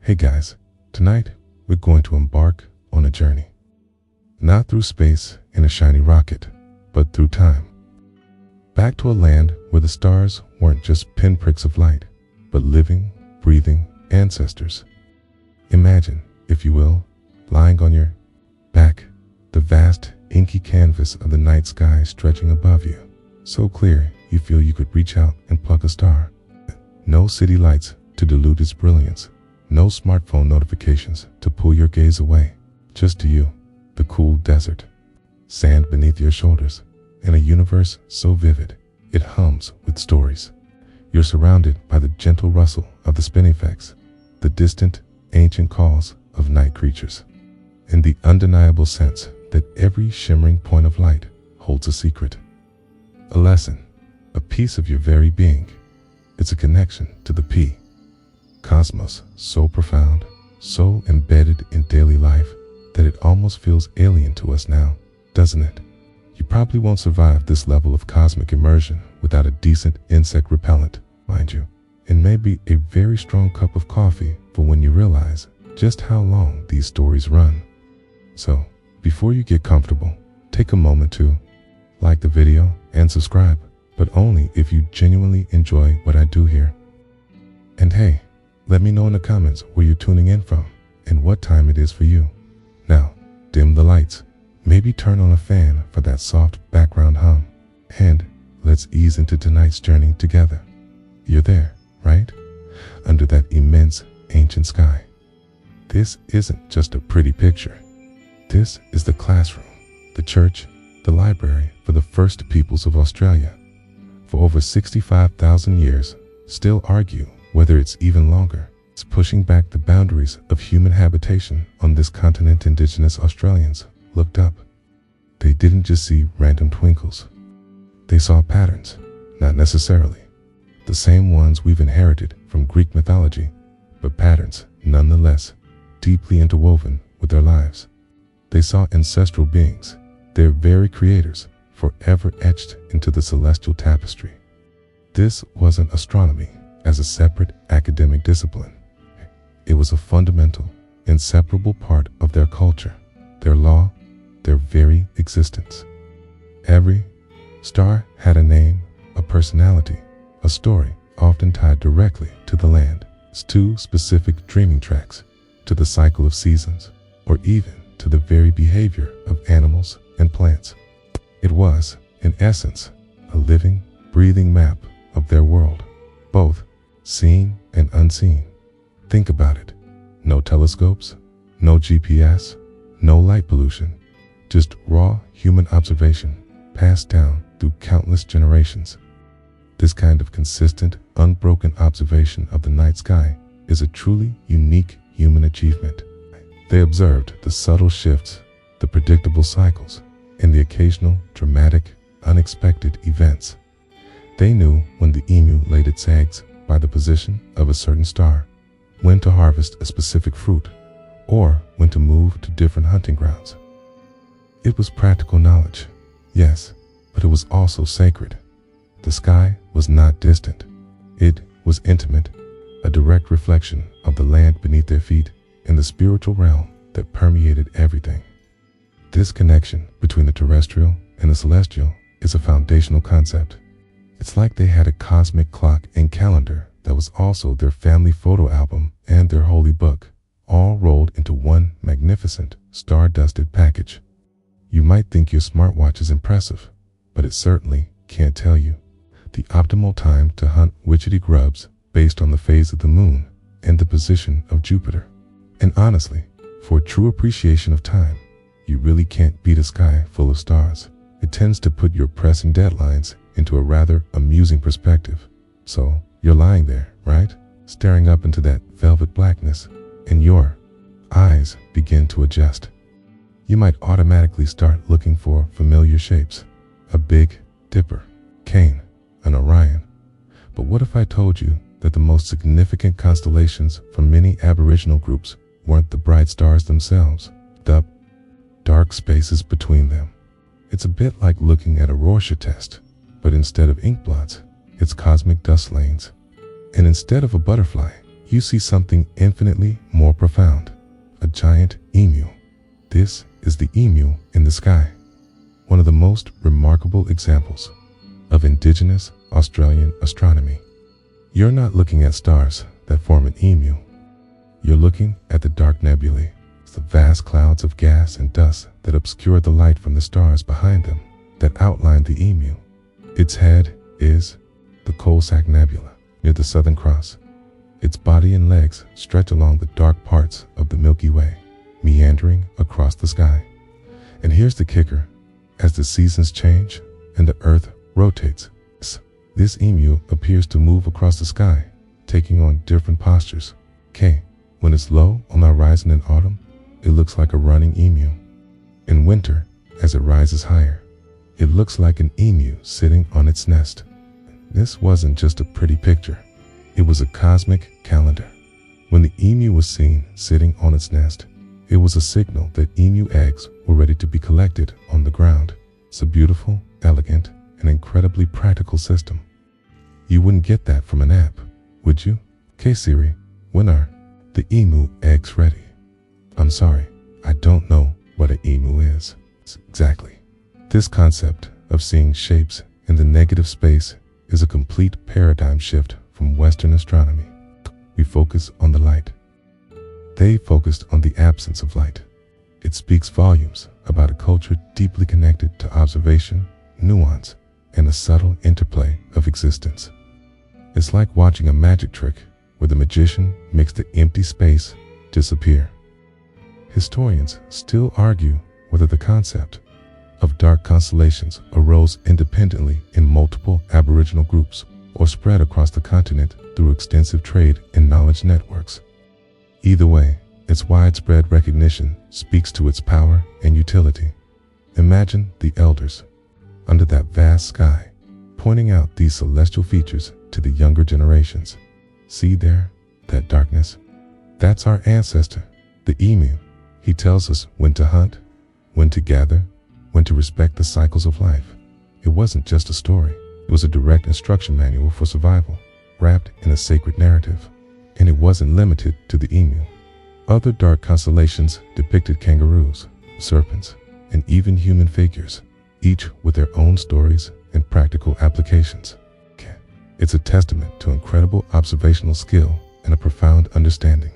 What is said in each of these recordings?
Hey guys, tonight we're going to embark on a journey. Not through space in a shiny rocket, but through time. Back to a land where the stars weren't just pinpricks of light, but living, breathing ancestors. Imagine, if you will, lying on your back, the vast, inky canvas of the night sky stretching above you, so clear you feel you could reach out and pluck a star. No city lights to dilute its brilliance, no smartphone notifications to pull your gaze away, just you, the cool desert, sand beneath your shoulders, and a universe so vivid it hums with stories. You're surrounded by the gentle rustle of the spinifex, the distant, ancient calls of night creatures, and the undeniable sense that every shimmering point of light holds a secret, a lesson, a piece of your very being. It's a connection to the cosmos, so profound, so embedded in daily life that it almost feels alien to us now, doesn't it? You probably won't survive this level of cosmic immersion without a decent insect repellent, mind you, and maybe a very strong cup of coffee for when you realize just how long these stories run. So, before you get comfortable, take a moment to like the video and subscribe, but only if you genuinely enjoy what I do here. And hey, let me know in the comments where you're tuning in from and what time it is for you. Now, dim the lights, maybe turn on a fan for that soft background hum, and let's ease into tonight's journey together. You're there, right? Under that immense ancient sky. This isn't just a pretty picture. This is the classroom, the church, the library for the first peoples of Australia. For over 65,000 years, still argue whether it's even longer. It's pushing back the boundaries of human habitation on this continent. Indigenous Australians looked up. They didn't just see random twinkles. They saw patterns, not necessarily the same ones we've inherited from Greek mythology, but patterns nonetheless deeply interwoven with their lives. They saw ancestral beings, their very creators, forever etched into the celestial tapestry. This wasn't astronomy as a separate academic discipline. It was a fundamental, inseparable part of their culture, their law, their very existence. Every star had a name, a personality, a story often tied directly to the land, to specific dreaming tracks, to the cycle of seasons, or even to the very behavior of animals and plants. It was, in essence, a living, breathing map of their world, both seen and unseen. Think about it. No telescopes, no GPS, no light pollution, just raw human observation passed down through countless generations. This kind of consistent, unbroken observation of the night sky is a truly unique human achievement. They observed the subtle shifts, the predictable cycles, and the occasional dramatic, unexpected events. They knew when the emu laid its eggs by the position of a certain star, when to harvest a specific fruit, or when to move to different hunting grounds. It was practical knowledge, yes, but it was also sacred. The sky was not distant. It was intimate, a direct reflection of the land beneath their feet and the spiritual realm that permeated everything. This connection between the terrestrial and the celestial is a foundational concept. It's like they had a cosmic clock and calendar that was also their family photo album and their holy book, all rolled into one magnificent, star-dusted package. You might think your smartwatch is impressive, but it certainly can't tell you the optimal time to hunt witchetty grubs based on the phase of the moon and the position of Jupiter. And honestly, for a true appreciation of time, you really can't beat a sky full of stars. It tends to put your pressing deadlines into a rather amusing perspective. So, you're lying there, right? Staring up into that velvet blackness, and your eyes begin to adjust. You might automatically start looking for familiar shapes, a Big Dipper, Cain, an Orion. But what if I told you that the most significant constellations for many Aboriginal groups weren't the bright stars themselves, the dark spaces between them? It's a bit like looking at a Rorschach test, but instead of ink blots, it's cosmic dust lanes. And instead of a butterfly, you see something infinitely more profound. A giant emu. This is the emu in the sky, one of the most remarkable examples of Indigenous Australian astronomy. You're not looking at stars that form an emu. You're looking at the dark nebulae, the vast clouds of gas and dust that obscure the light from the stars behind them that outline the emu. Its head is the Coalsack Nebula near the Southern Cross. Its body and legs stretch along the dark parts of the Milky Way, meandering across the sky. And here's the kicker. As the seasons change and the Earth rotates, this emu appears to move across the sky, taking on different postures. When it's low on the horizon in autumn, it looks like a running emu. In winter, as it rises higher, it looks like an emu sitting on its nest. This wasn't just a pretty picture. It was a cosmic calendar. When the emu was seen sitting on its nest, it was a signal that emu eggs were ready to be collected on the ground. It's a beautiful, elegant, and incredibly practical system. You wouldn't get that from an app, would you? Siri, when are the emu eggs ready? I'm sorry, I don't know what an emu is. Exactly. This concept of seeing shapes in the negative space is a complete paradigm shift from Western astronomy. We focus on the light. They focused on the absence of light. It speaks volumes about a culture deeply connected to observation, nuance, and a subtle interplay of existence. It's like watching a magic trick where the magician makes the empty space disappear. Historians still argue whether the concept of dark constellations arose independently in multiple Aboriginal groups or spread across the continent through extensive trade and knowledge networks. Either way, its widespread recognition speaks to its power and utility. Imagine the elders under that vast sky, pointing out these celestial features to the younger generations. See there, that darkness? That's our ancestor, the emu. He tells us when to hunt, when to gather, when to respect the cycles of life. It wasn't just a story. It was a direct instruction manual for survival, wrapped in a sacred narrative. And it wasn't limited to the emu. Other dark constellations depicted kangaroos, serpents, and even human figures, each with their own stories and practical applications. It's a testament to incredible observational skill and a profound understanding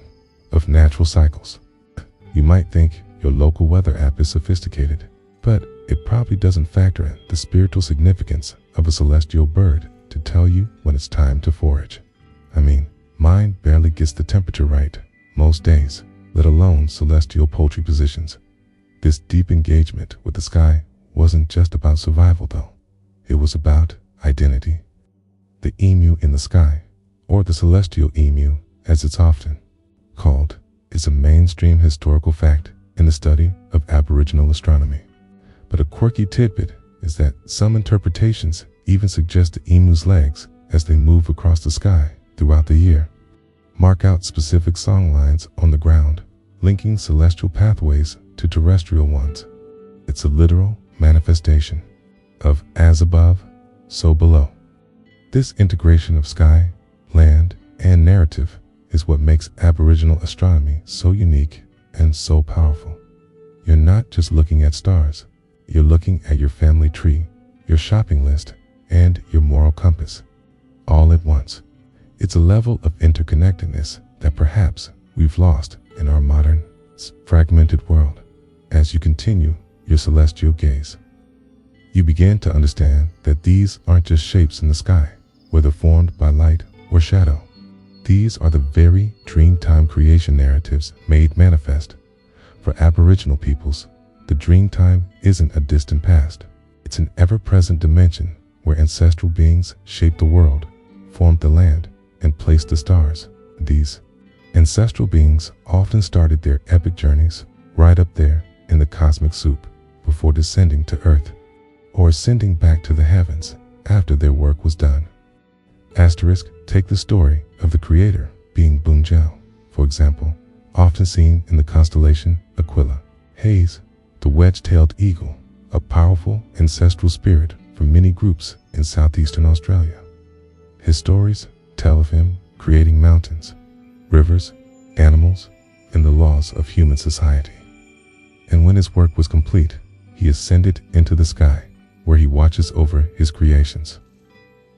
of natural cycles. You might think your local weather app is sophisticated, but it probably doesn't factor in the spiritual significance of a celestial bird to tell you when it's time to forage. I mean, mine barely gets the temperature right most days, let alone celestial poultry positions. This deep engagement with the sky wasn't just about survival though. It was about identity. The emu in the sky, or the celestial emu as it's often called, is a mainstream historical fact in the study of Aboriginal astronomy. But a quirky tidbit is that some interpretations even suggest the emu's legs as they move across the sky throughout the year mark out specific songlines on the ground, linking celestial pathways to terrestrial ones. It's a literal manifestation of as above, so below. This integration of sky, land, and narrative is what makes Aboriginal astronomy so unique and so powerful. You're not just looking at stars, you're looking at your family tree, your shopping list, and your moral compass, all at once. It's a level of interconnectedness that perhaps we've lost in our modern, fragmented world. As you continue your celestial gaze, you begin to understand that these aren't just shapes in the sky, whether formed by light or shadow. These are the very Dreamtime creation narratives made manifest. For Aboriginal peoples, the Dreamtime isn't a distant past. It's an ever-present dimension where ancestral beings shaped the world, formed the land, and placed the stars. These ancestral beings often started their epic journeys right up there in the cosmic soup before descending to Earth, or ascending back to the heavens after their work was done. Take the story of the creator being Bunjel, for example, often seen in the constellation Aquila. Hayes, the wedge-tailed eagle, a powerful ancestral spirit for many groups in southeastern Australia. His stories tell of him creating mountains, rivers, animals, in the laws of human society. And when his work was complete, he ascended into the sky, where he watches over his creations.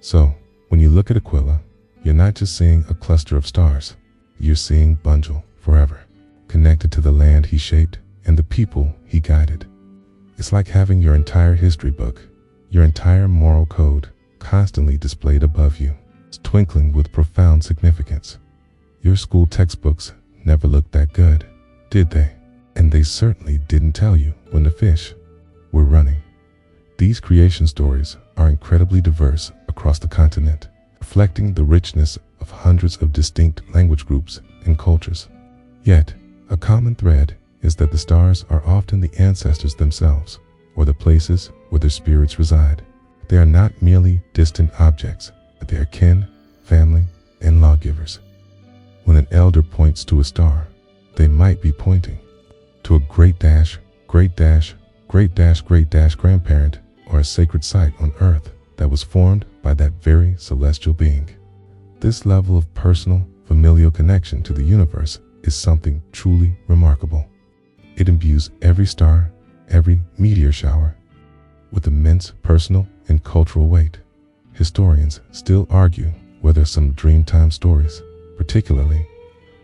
So, when you look at Aquila, you're not just seeing a cluster of stars, you're seeing Bunjil forever, connected to the land he shaped and the people he guided. It's like having your entire history book, your entire moral code, constantly displayed above you, twinkling with profound significance. Your school textbooks never looked that good, did they? And they certainly didn't tell you when the fish were running. These creation stories are incredibly diverse across the continent, reflecting the richness of hundreds of distinct language groups and cultures. Yet, a common thread is that the stars are often the ancestors themselves, or the places where their spirits reside. They are not merely distant objects, but they are kin, family, and lawgivers. When an elder points to a star, they might be pointing to a great dash, great dash, great dash, great dash grandparent, or a sacred site on earth that was formed by that very celestial being. This level of personal, familial connection to the universe is something truly remarkable. It imbues every star, every meteor shower, with immense personal and cultural weight. Historians still argue whether some Dreamtime stories, particularly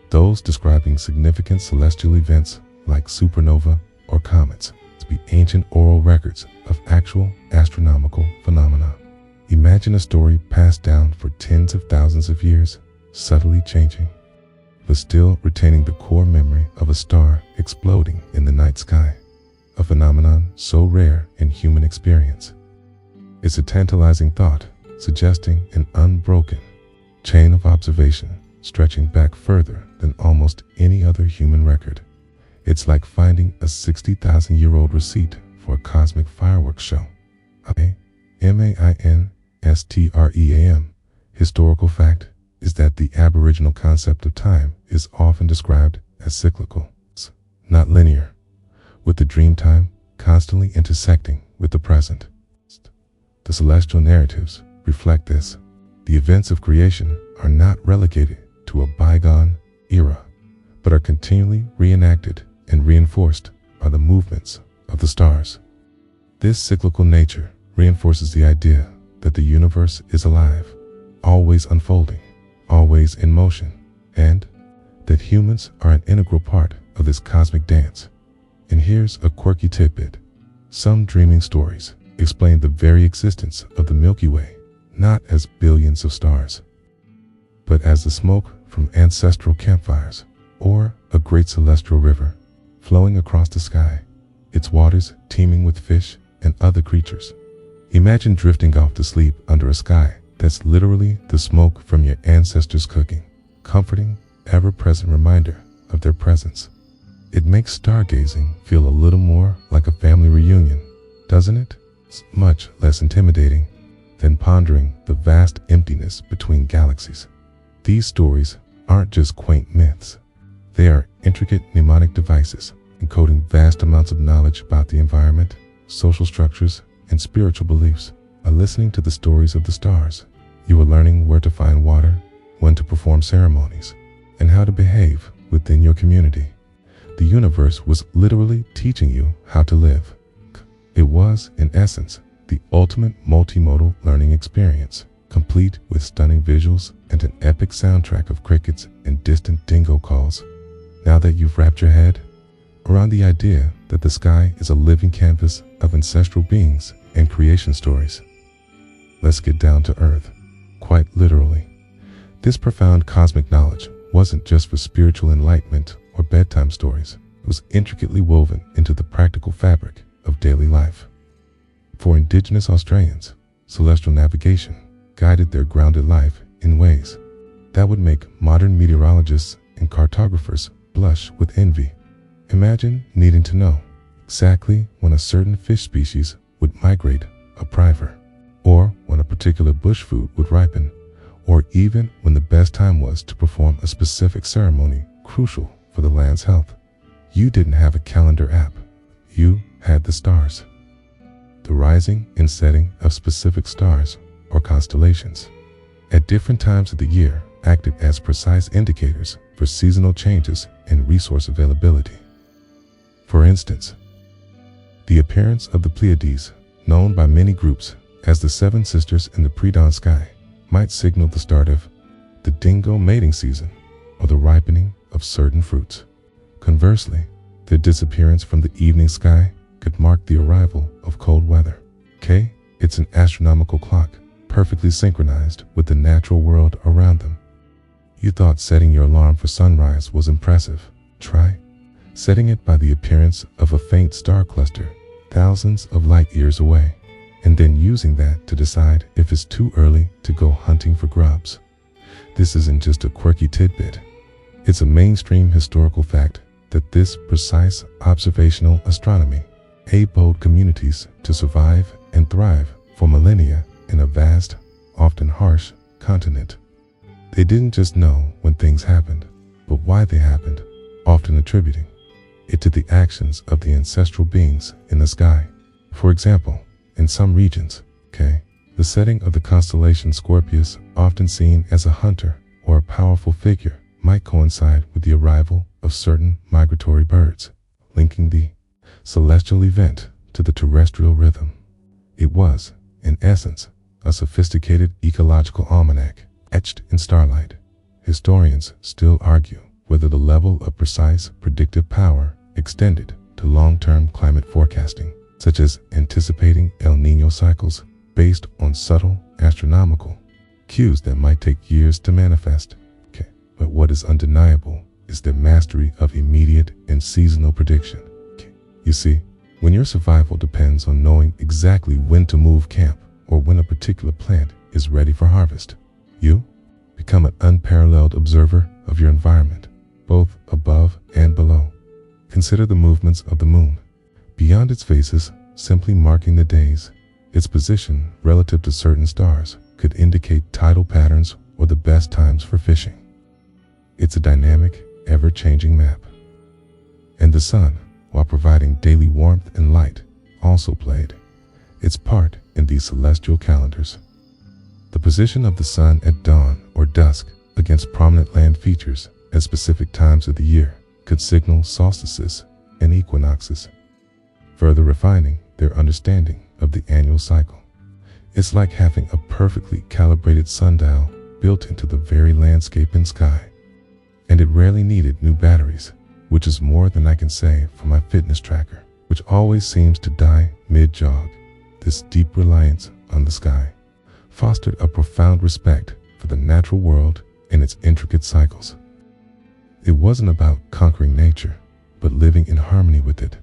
those describing significant celestial events like supernova or comets, to be ancient oral records of actual astronomical phenomena. Imagine a story passed down for tens of thousands of years, subtly changing, but still retaining the core memory of a star exploding in the night sky, a phenomenon so rare in human experience. It's a tantalizing thought, suggesting an unbroken chain of observation stretching back further than almost any other human record. It's like finding a 60,000-year-old receipt for a cosmic fireworks show. M-A-I-N-S-T-R-E-A-M. Historical fact is that the Aboriginal concept of time is often described as cyclical, not linear, with the Dreamtime constantly intersecting with the present. The celestial narratives reflect this. The events of creation are not relegated to a bygone era, but are continually reenacted and reinforced by the movements of the stars. This cyclical nature reinforces the idea that the universe is alive, always unfolding, always in motion, and that humans are an integral part of this cosmic dance. And here's a quirky tidbit. Some dreaming stories explain the very existence of the Milky Way not as billions of stars, but as the smoke from ancestral campfires or a great celestial river flowing across the sky, its waters teeming with fish and other creatures. Imagine drifting off to sleep under a sky that's literally the smoke from your ancestors' cooking, comforting, ever-present reminder of their presence. It makes stargazing feel a little more like a family reunion, doesn't it? It's much less intimidating than pondering the vast emptiness between galaxies. These stories aren't just quaint myths. They are intricate mnemonic devices encoding vast amounts of knowledge about the environment, social structures, and spiritual beliefs. By listening to the stories of the stars, you are learning where to find water, when to perform ceremonies, and how to behave within your community. The universe was literally teaching you how to live. It was, in essence, the ultimate multimodal learning experience, complete with stunning visuals and an epic soundtrack of crickets and distant dingo calls. Now that you've wrapped your head around the idea that the sky is a living canvas of ancestral beings and creation stories, let's get down to earth, quite literally. This profound cosmic knowledge wasn't just for spiritual enlightenment or bedtime stories. It was intricately woven into the practical fabric of daily life. For Indigenous Australians, celestial navigation guided their grounded life in ways that would make modern meteorologists and cartographers blush with envy. Imagine needing to know exactly when a certain fish species would migrate upriver, or when a particular bush food would ripen, or even when the best time was to perform a specific ceremony crucial for the land's health. You didn't have a calendar app. You had the stars. The rising and setting of specific stars or constellations at different times of the year acted as precise indicators for seasonal changes and resource availability. For instance, the appearance of the Pleiades, known by many groups as the Seven Sisters in the pre-dawn sky, might signal the start of the dingo mating season or the ripening of certain fruits. Conversely, their disappearance from the evening sky could mark the arrival of cold weather. It's an astronomical clock, perfectly synchronized with the natural world around them. You thought setting your alarm for sunrise was impressive. Try setting it by the appearance of a faint star cluster thousands of light years away, and then using that to decide if it's too early to go hunting for grubs. This isn't just a quirky tidbit. It's a mainstream historical fact that this precise observational astronomy enabled communities to survive and thrive for millennia in a vast, often harsh continent. They didn't just know when things happened, but why they happened, often attributing it to the actions of the ancestral beings in the sky. For example, in some regions, the setting of the constellation Scorpius, often seen as a hunter or a powerful figure, might coincide with the arrival of certain migratory birds, linking the celestial event to the terrestrial rhythm. It was, in essence, a sophisticated ecological almanac etched in starlight. Historians still argue whether the level of precise predictive power extended to long-term climate forecasting, such as anticipating El Niño cycles based on subtle astronomical cues that might take years to manifest. But what is undeniable is their mastery of immediate and seasonal prediction. You see, when your survival depends on knowing exactly when to move camp or when a particular plant is ready for harvest, you become an unparalleled observer of your environment, both above and below. Consider the movements of the moon. Beyond its phases, simply marking the days, its position relative to certain stars could indicate tidal patterns or the best times for fishing. It's a dynamic, ever-changing map. And the sun, while providing daily warmth and light, also played its part in these celestial calendars. The position of the sun at dawn or dusk against prominent land features at specific times of the year could signal solstices and equinoxes, further refining their understanding of the annual cycle. It's like having a perfectly calibrated sundial built into the very landscape and sky. And it rarely needed new batteries, which is more than I can say for my fitness tracker, which always seems to die mid-jog. This deep reliance on the sky fostered a profound respect for the natural world and its intricate cycles. It wasn't about conquering nature, but living in harmony with it,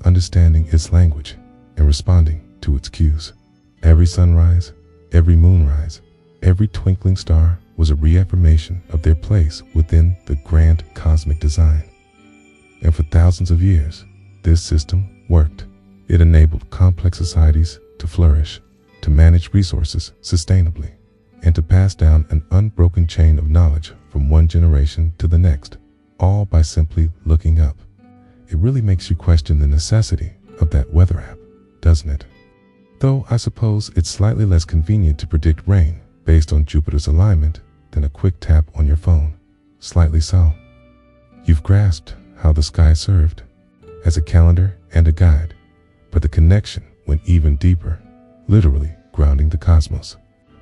understanding its language, and responding to its cues. Every sunrise, every moonrise, every twinkling star was a reaffirmation of their place within the grand cosmic design. And for thousands of years, this system worked. It enabled complex societies to flourish, to manage resources sustainably, and to pass down an unbroken chain of knowledge from one generation to the next, all by simply looking up. It really makes you question the necessity of that weather app, doesn't it? Though I suppose it's slightly less convenient to predict rain based on Jupiter's alignment than a quick tap on your phone. Slightly so. You've grasped how the sky served as a calendar and a guide, but the connection went even deeper, literally grounding the cosmos.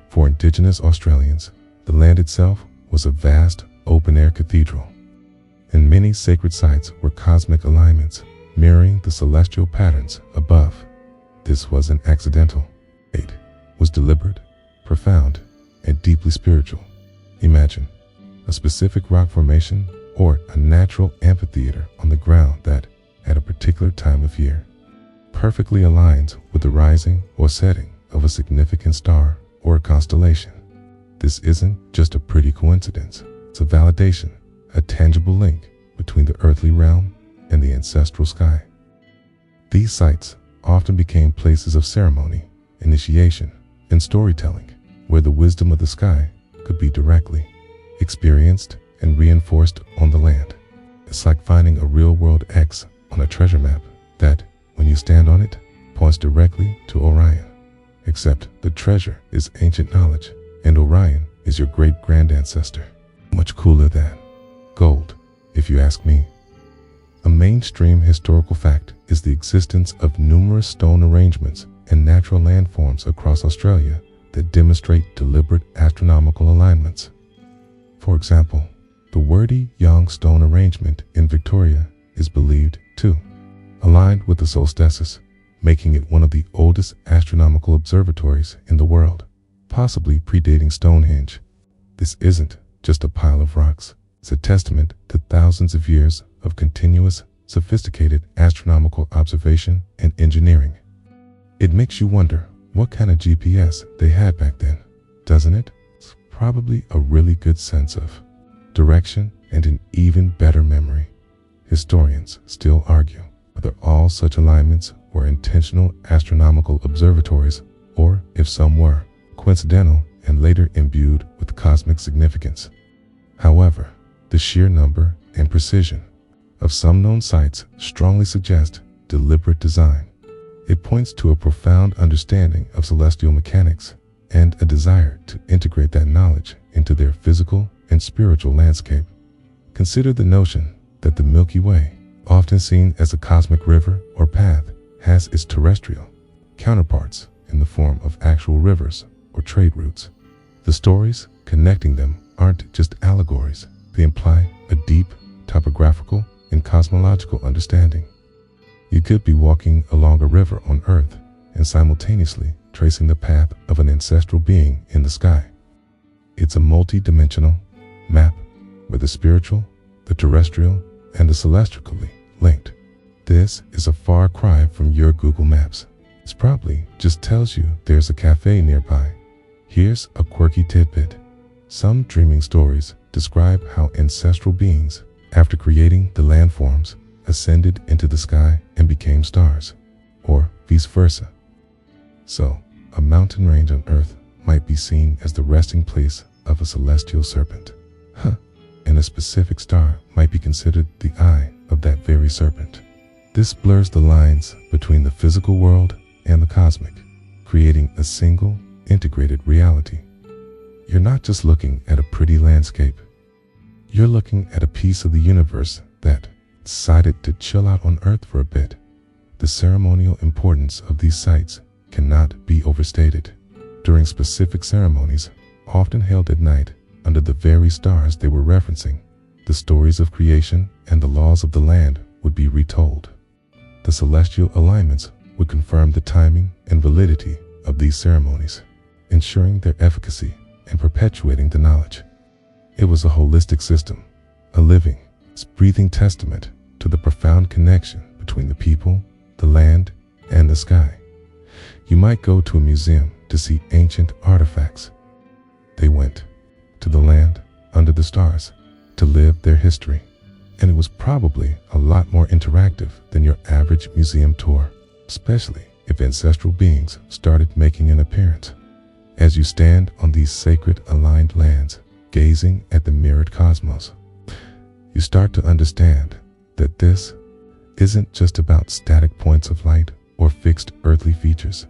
For Indigenous Australians, the land itself was a vast open-air cathedral, and many sacred sites were cosmic alignments, mirroring the celestial patterns above. This wasn't accidental. It was deliberate, profound, and deeply spiritual. Imagine a specific rock formation or a natural amphitheater on the ground that, at a particular time of year, perfectly aligns with the rising or setting of a significant star or a constellation. This isn't just a pretty coincidence. It's a validation, a tangible link between the earthly realm and the ancestral sky. These sites often became places of ceremony, initiation, and storytelling, where the wisdom of the sky could be directly experienced and reinforced on the land. It's like finding a real-world X on a treasure map that, when you stand on it, points directly to Orion. Except the treasure is ancient knowledge, and Orion is your great-grand ancestor. Much cooler than gold. if you ask me. A mainstream historical fact is the existence of numerous stone arrangements and natural landforms across Australia that demonstrate deliberate astronomical alignments. For example, the Wurdi Yang stone arrangement in Victoria is believed to align with the solstices, making it one of the oldest astronomical observatories in the world, possibly predating Stonehenge. This isn't just a pile of rocks. It's a testament to thousands of years of continuous, sophisticated astronomical observation and engineering. It makes you wonder what kind of GPS they had back then, doesn't it? It's probably a really good sense of direction and an even better memory. Historians still argue whether all such alignments were intentional astronomical observatories or if some were coincidental and later imbued with cosmic significance. However, the sheer number and precision of some known sites strongly suggest deliberate design. It points to a profound understanding of celestial mechanics and a desire to integrate that knowledge into their physical and spiritual landscape. Consider the notion that the Milky Way, often seen as a cosmic river or path, has its terrestrial counterparts in the form of actual rivers or trade routes. The stories connecting them aren't just allegories, they imply a deep topographical and cosmological understanding. You could be walking along a river on Earth and simultaneously tracing the path of an ancestral being in the sky. It's a multi-dimensional map where the spiritual, the terrestrial, and the celestially linked. This is a far cry from your Google Maps. It probably just tells you there's a cafe nearby. Here's a quirky tidbit. Some dreaming stories describe how ancestral beings, after creating the landforms, ascended into the sky and became stars, or vice versa. So, a mountain range on Earth might be seen as the resting place of a celestial serpent. And a specific star might be considered the eye of that very serpent. This blurs the lines between the physical world and the cosmic, creating a single, integrated reality. You're not just looking at a pretty landscape. You're looking at a piece of the universe that decided to chill out on Earth for a bit. The ceremonial importance of these sites cannot be overstated. During specific ceremonies, often held at night under the very stars they were referencing, the stories of creation and the laws of the land would be retold. The celestial alignments would confirm the timing and validity of these ceremonies, ensuring their efficacy and perpetuating the knowledge. It was a holistic system, a living, breathing testament to the profound connection between the people, the land, and the sky. You might go to a museum to see ancient artifacts. They went to the land under the stars to live their history, and it was probably a lot more interactive than your average museum tour, especially if ancestral beings started making an appearance. As you stand on these sacred aligned lands, gazing at the mirrored cosmos, you start to understand that this isn't just about static points of light or fixed earthly features.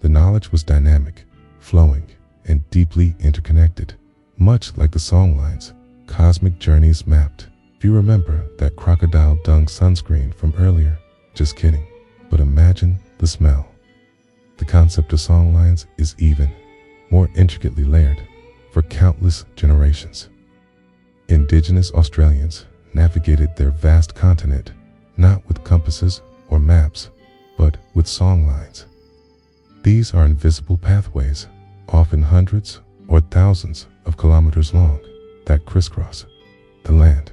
The knowledge was dynamic, flowing, and deeply interconnected, much like the songlines Cosmic Journeys mapped. If you remember that crocodile dung sunscreen from earlier, just kidding, but imagine the smell. The concept of songlines is even more intricately layered for countless generations. Indigenous Australians navigated their vast continent not with compasses or maps, but with songlines. These are invisible pathways, often hundreds or thousands of kilometers long, that crisscross the land.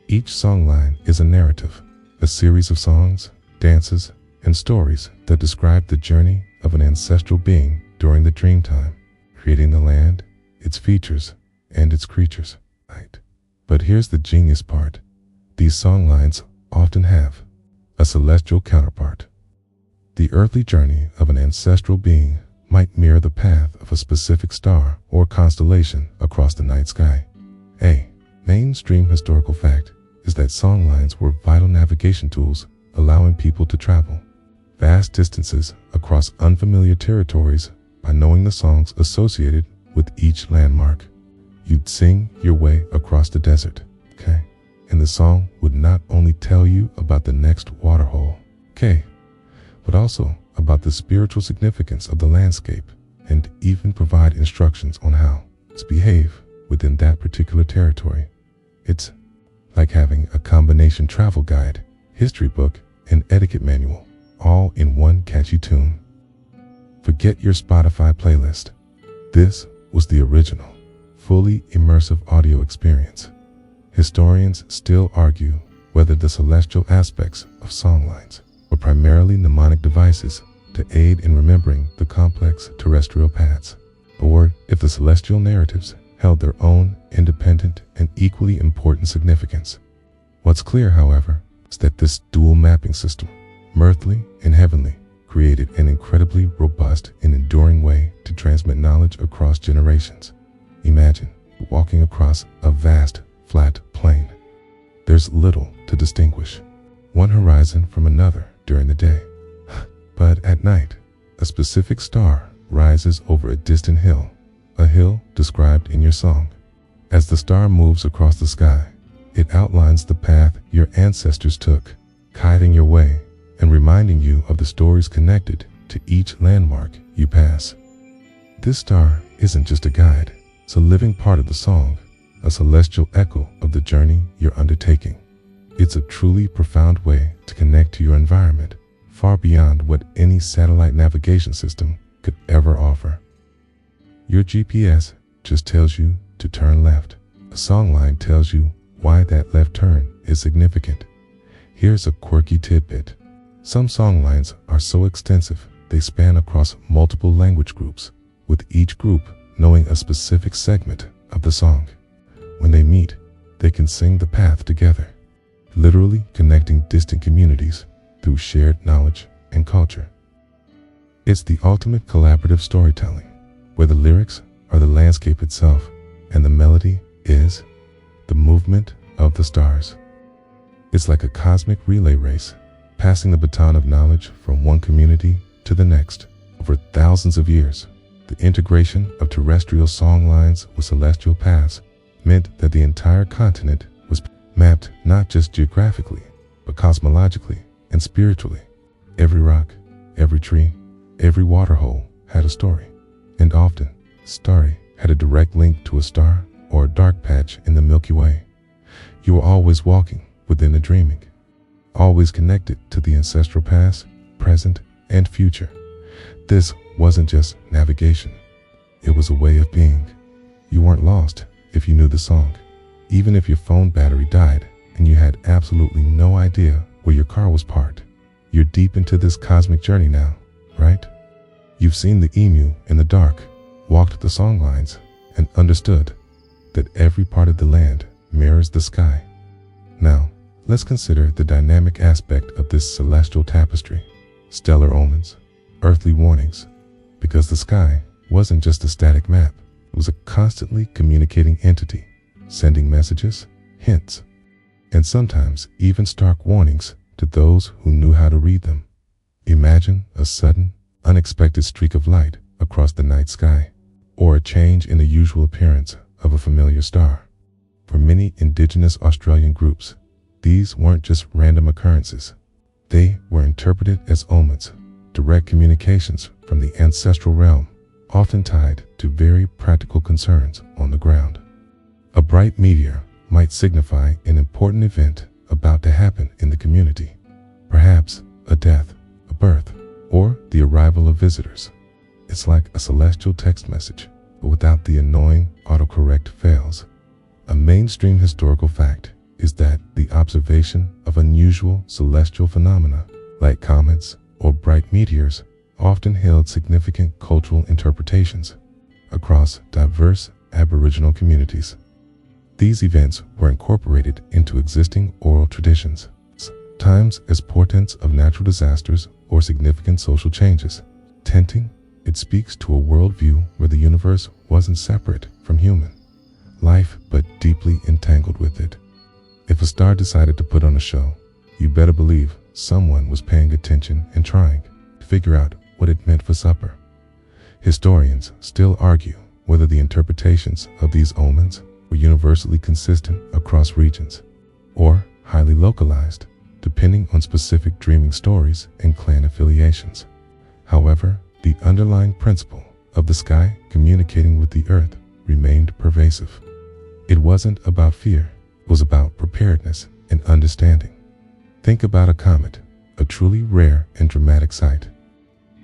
Each songline is a narrative, a series of songs, dances, and stories that describe the journey of an ancestral being during the Dreamtime, creating the land, its features, and its creatures. Right. But here's the genius part. These songlines often have a celestial counterpart. The earthly journey of an ancestral being might mirror the path of a specific star or constellation across the night sky. A mainstream historical fact is that songlines were vital navigation tools, allowing people to travel vast distances across unfamiliar territories by knowing the songs associated with each landmark. You'd sing your way across the desert, okay? and the song would not only tell you about the next waterhole, okay, but also about the spiritual significance of the landscape, and even provide instructions on how to behave within that particular territory. It's like having a combination travel guide, history book, and etiquette manual, all in one catchy tune. Forget your Spotify playlist. This was the original, fully immersive audio experience. Historians still argue whether the celestial aspects of songlines were primarily mnemonic devices to aid in remembering the complex terrestrial paths, or if the celestial narratives held their own independent and equally important significance. What's clear, however, is that this dual mapping system, earthly and heavenly, created an incredibly robust and enduring way to transmit knowledge across generations. Imagine walking across a vast, flat plain. There's little to distinguish one horizon from another during the day. But at night, a specific star rises over a distant hill, a hill described in your song. As the star moves across the sky, it outlines the path your ancestors took, guiding your way and reminding you of the stories connected to each landmark you pass. This star isn't just a guide, it's a living part of the song, a celestial echo of the journey you're undertaking. It's a truly profound way to connect to your environment, far beyond what any satellite navigation system could ever offer. Your GPS just tells you to turn left. A songline tells you why that left turn is significant. Here's a quirky tidbit. Some songlines are so extensive they span across multiple language groups, with each group knowing a specific segment of the song. When they meet, they can sing the path together, literally connecting distant communities through shared knowledge and culture. It's the ultimate collaborative storytelling, where the lyrics are the landscape itself and the melody is the movement of the stars. It's like a cosmic relay race, passing the baton of knowledge from one community to the next. Over thousands of years, the integration of terrestrial songlines with celestial paths meant that the entire continent was mapped not just geographically, but cosmologically and spiritually. Every rock, every tree, every waterhole had a story, and often, the story had a direct link to a star or a dark patch in the Milky Way. You were always walking within the dreaming, always connected to the ancestral past, present, and future. This wasn't just navigation, it was a way of being. You weren't lost if you knew the song, even if your phone battery died and you had absolutely no idea where your car was parked. You're deep into this cosmic journey now, right? You've seen the emu in the dark, walked the songlines, and understood that every part of the land mirrors the sky. Now, let's consider the dynamic aspect of this celestial tapestry. Stellar omens, earthly warnings, because the sky wasn't just a static map, it was a constantly communicating entity, sending messages, hints, and sometimes even stark warnings to those who knew how to read them. Imagine a sudden, unexpected streak of light across the night sky, or a change in the usual appearance of a familiar star. For many Indigenous Australian groups, these weren't just random occurrences. They were interpreted as omens, direct communications from the ancestral realm, often tied to very practical concerns on the ground. A bright meteor might signify an important event about to happen in the community, perhaps a death, a birth, or the arrival of visitors. It's like a celestial text message, but without the annoying autocorrect fails. A mainstream historical fact is that the observation of unusual celestial phenomena, like comets or bright meteors, often held significant cultural interpretations across diverse Aboriginal communities. These events were incorporated into existing oral traditions, sometimes as portents of natural disasters or significant social changes. Tenting, it speaks to a worldview where the universe wasn't separate from human life, but deeply entangled with it. If a star decided to put on a show, you better believe someone was paying attention and trying to figure out what it meant for supper. Historians still argue whether the interpretations of these omens were universally consistent across regions, or highly localized, depending on specific dreaming stories and clan affiliations. However, the underlying principle of the sky communicating with the earth remained pervasive. It wasn't about fear, it was about preparedness and understanding. Think about a comet, a truly rare and dramatic sight.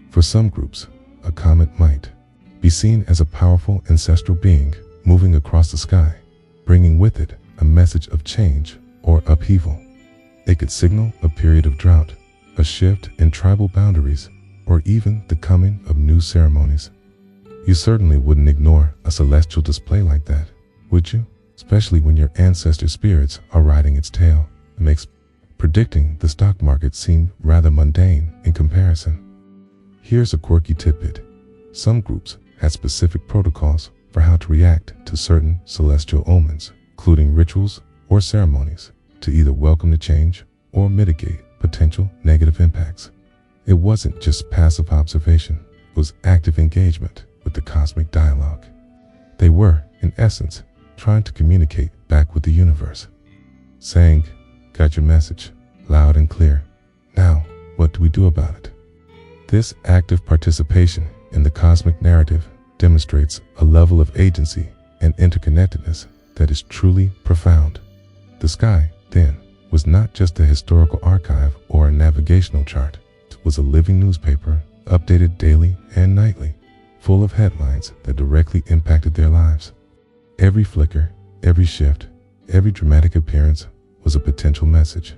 For some groups, a comet might be seen as a powerful ancestral being moving across the sky, bringing with it a message of change or upheaval. It could signal a period of drought, a shift in tribal boundaries, or even the coming of new ceremonies. You certainly wouldn't ignore a celestial display like that, would you? Especially when your ancestor spirits are riding its tail. It makes predicting the stock market seem rather mundane in comparison. Here's a quirky tidbit. Some groups had specific protocols for how to react to certain celestial omens, including rituals or ceremonies, to either welcome the change or mitigate potential negative impacts. It wasn't just passive observation, it was active engagement with the cosmic dialogue. They were, in essence, trying to communicate back with the universe, saying, "Got your message, loud and clear. Now, what do we do about it?" This active participation in the cosmic narrative demonstrates a level of agency and interconnectedness that is truly profound. The sky, then, was not just a historical archive or a navigational chart. It was a living newspaper, updated daily and nightly, full of headlines that directly impacted their lives. Every flicker, every shift, every dramatic appearance was a potential message.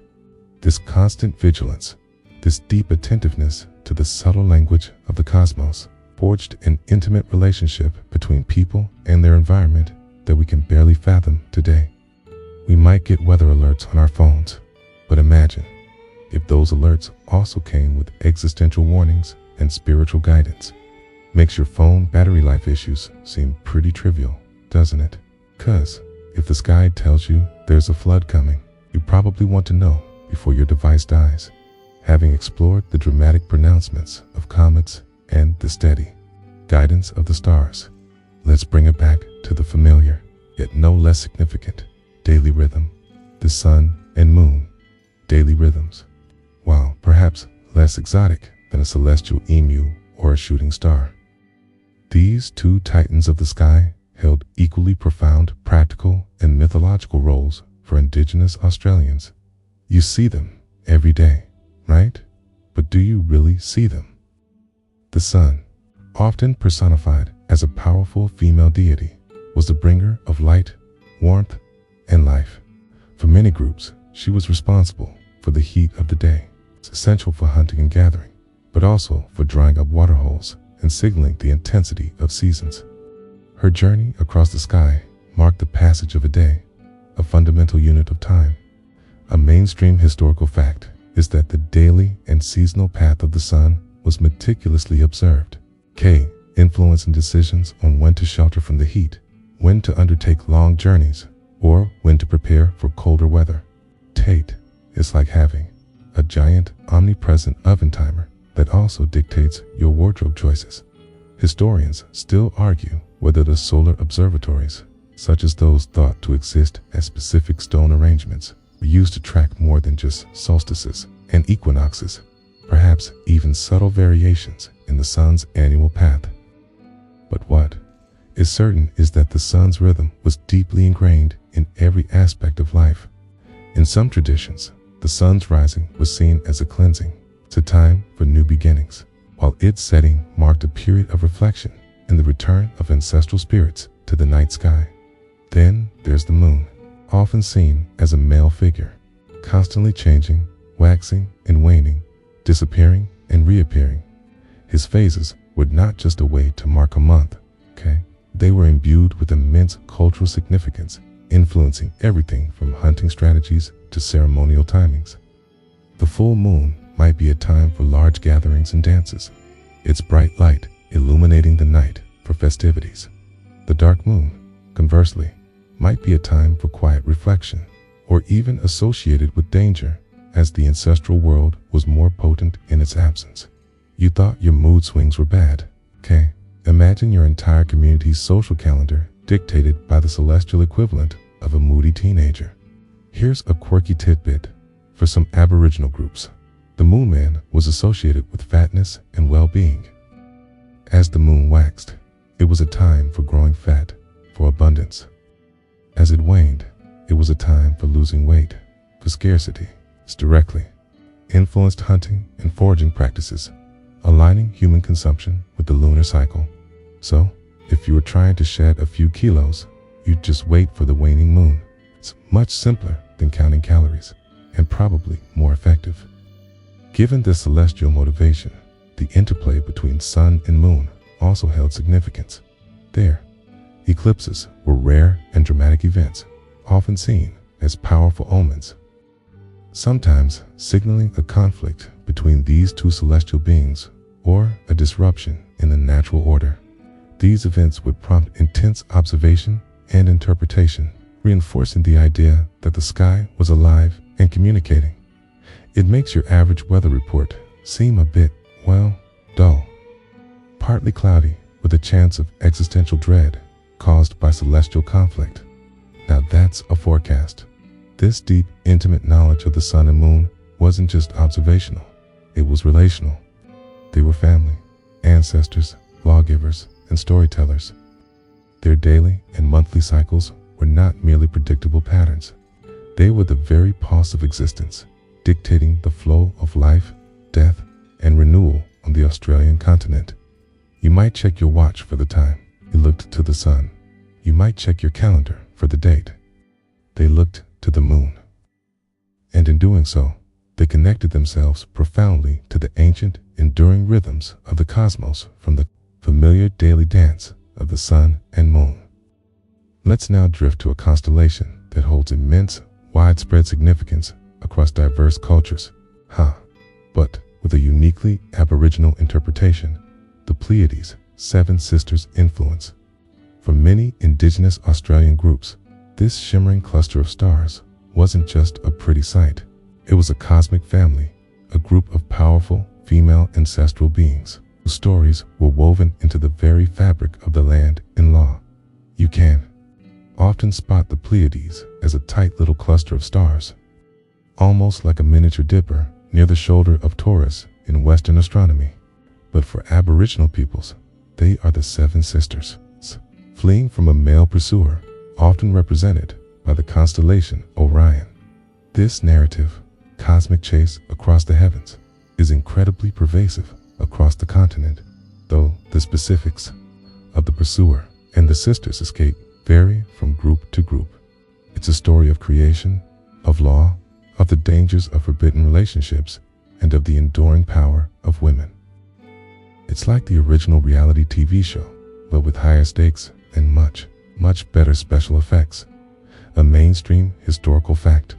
This constant vigilance, this deep attentiveness to the subtle language of the cosmos, forged an intimate relationship between people and their environment that we can barely fathom today. We might get weather alerts on our phones, but imagine if those alerts also came with existential warnings and spiritual guidance. Makes your phone battery life issues seem pretty trivial, doesn't it? 'Cause if the sky tells you there's a flood coming, you probably want to know before your device dies. Having explored the dramatic pronouncements of comets and the steady guidance of the stars, let's bring it back to the familiar, yet no less significant, daily rhythm. The sun and moon, daily rhythms. While perhaps less exotic than a celestial emu or a shooting star, these two titans of the sky held equally profound practical and mythological roles for Indigenous Australians. You see them every day, right? But do you really see them? The sun, often personified as a powerful female deity, was the bringer of light, warmth, and life. For many groups, she was responsible for the heat of the day. It's essential for hunting and gathering, but also for drying up water holes and signaling the intensity of seasons. Her journey across the sky marked the passage of a day, a fundamental unit of time. A mainstream historical fact is that the daily and seasonal path of the sun was meticulously observed, influencing decisions on when to shelter from the heat, when to undertake long journeys, or when to prepare for colder weather. Tate is like having a giant, omnipresent oven timer that also dictates your wardrobe choices. Historians still argue whether the solar observatories, such as those thought to exist as specific stone arrangements, were used to track more than just solstices and equinoxes, perhaps even subtle variations in the sun's annual path. But what is certain is that the sun's rhythm was deeply ingrained in every aspect of life. In some traditions, the sun's rising was seen as a cleansing. It's a time for new beginnings, while its setting marked a period of reflection and the return of ancestral spirits to the night sky. Then there's the moon, often seen as a male figure, constantly changing, waxing and waning, disappearing and reappearing. His phases were not just a way to mark a month, They were imbued with immense cultural significance, influencing everything from hunting strategies to ceremonial timings. The full moon might be a time for large gatherings and dances, its bright light illuminating the night for festivities. The dark moon, conversely, might be a time for quiet reflection, or even associated with danger, as the ancestral world was more potent in its absence. You thought your mood swings were bad, Imagine your entire community's social calendar dictated by the celestial equivalent of a moody teenager. Here's a quirky tidbit. For some Aboriginal groups, the moon man was associated with fatness and well-being. As the moon waxed, it was a time for growing fat, for abundance. As it waned, it was a time for losing weight, for scarcity. This directly influenced hunting and foraging practices, aligning human consumption with the lunar cycle. So, if you were trying to shed a few kilos, you'd just wait for the waning moon. It's much simpler than counting calories, and probably more effective. Given this celestial motivation, the interplay between sun and moon also held significance. There, eclipses were rare and dramatic events, often seen as powerful omens, sometimes signaling a conflict between these two celestial beings or a disruption in the natural order. These events would prompt intense observation and interpretation, reinforcing the idea that the sky was alive and communicating. It makes your average weather report seem a bit, well, dull. Partly cloudy with a chance of existential dread caused by celestial conflict. Now that's a forecast. This deep, intimate knowledge of the sun and moon wasn't just observational, it was relational. They were family, ancestors, lawgivers, and storytellers. Their daily and monthly cycles were not merely predictable patterns. They were the very pulse of existence, dictating the flow of life, death, and renewal on the Australian continent. You might check your watch for the time. You looked to the sun. You might check your calendar for the date. They looked to the moon. And in doing so, they connected themselves profoundly to the ancient, enduring rhythms of the cosmos from the familiar daily dance of the sun and moon. Let's now drift to a constellation that holds immense, widespread significance across diverse cultures. But with a uniquely Aboriginal interpretation, the Pleiades, Seven Sisters influence. For many Indigenous Australian groups, this shimmering cluster of stars wasn't just a pretty sight. It was a cosmic family, a group of powerful female ancestral beings whose stories were woven into the very fabric of the land and law. You can often spot the Pleiades as a tight little cluster of stars, almost like a miniature dipper near the shoulder of Taurus in Western astronomy. But for Aboriginal peoples, they are the Seven Sisters, fleeing from a male pursuer, often represented by the constellation Orion. This narrative, cosmic chase across the heavens, is incredibly pervasive across the continent, though the specifics of the pursuer and the sisters' escape vary from group to group. It's a story of creation, of law, of the dangers of forbidden relationships, and of the enduring power of women. It's like the original reality TV show, but with higher stakes and much, much better special effects. A mainstream historical fact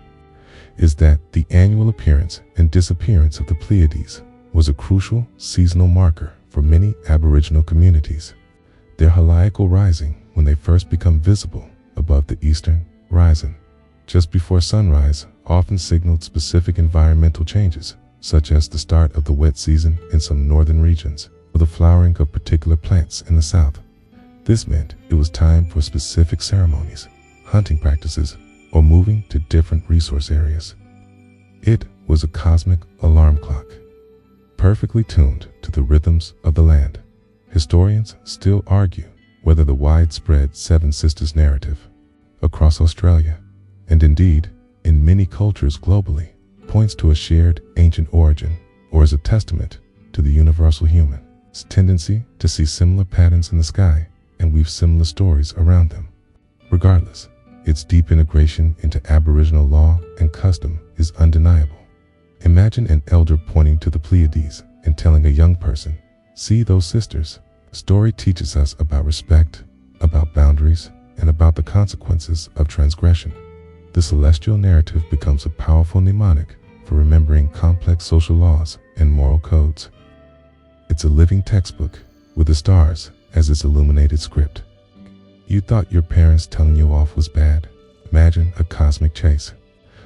is that the annual appearance and disappearance of the Pleiades was a crucial seasonal marker for many Aboriginal communities. Their heliacal rising when they first become visible above the eastern horizon, just before sunrise, often signaled specific environmental changes, such as the start of the wet season in some northern regions, or the flowering of particular plants in the south. This meant it was time for specific ceremonies, hunting practices, or moving to different resource areas. It was a cosmic alarm clock, perfectly tuned to the rhythms of the land. Historians still argue whether the widespread Seven Sisters narrative across Australia, and indeed in many cultures globally, points to a shared ancient origin, or is a testament to the universal human's tendency to see similar patterns in the sky and weave similar stories around them. Regardless, its deep integration into Aboriginal law and custom is undeniable. Imagine an elder pointing to the Pleiades and telling a young person, "See those sisters?" The story teaches us about respect, about boundaries, and about the consequences of transgression. The celestial narrative becomes a powerful mnemonic for remembering complex social laws and moral codes. It's a living textbook with the stars as its illuminated script. You thought your parents telling you off was bad? Imagine a cosmic chase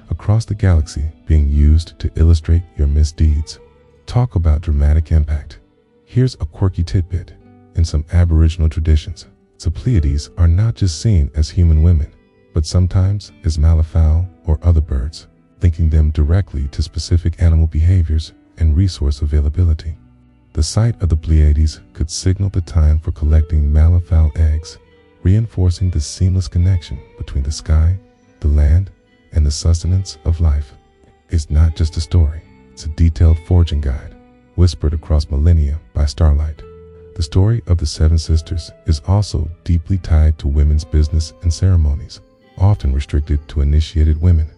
across the galaxy being used to illustrate your misdeeds. Talk about dramatic impact. Here's a quirky tidbit. In some Aboriginal traditions, the Pleiades are not just seen as human women. but sometimes as malleefowl or other birds, linking them directly to specific animal behaviors and resource availability. The sight of the Pleiades could signal the time for collecting malleefowl eggs, reinforcing the seamless connection between the sky, the land, and the sustenance of life. It's not just a story, it's a detailed foraging guide, whispered across millennia by starlight. The story of the Seven Sisters is also deeply tied to women's business and ceremonies, often restricted to initiated women.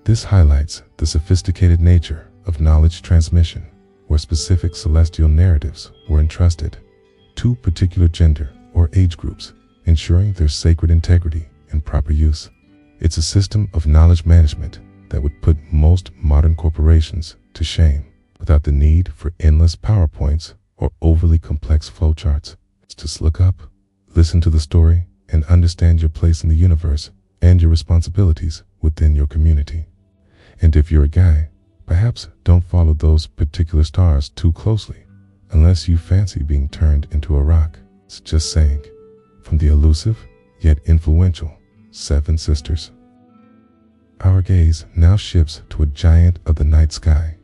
This highlights the sophisticated nature of knowledge transmission, where specific celestial narratives were entrusted to particular gender or age groups, ensuring their sacred integrity and proper use. It's a system of knowledge management that would put most modern corporations to shame without the need for endless PowerPoints or overly complex flowcharts. Just look up, listen to the story, and understand your place in the universe and your responsibilities within your community. And if you're a guy, perhaps don't follow those particular stars too closely, unless you fancy being turned into a rock. It's just saying. From the elusive, yet influential, Seven Sisters. Our gaze now shifts to a giant of the night sky,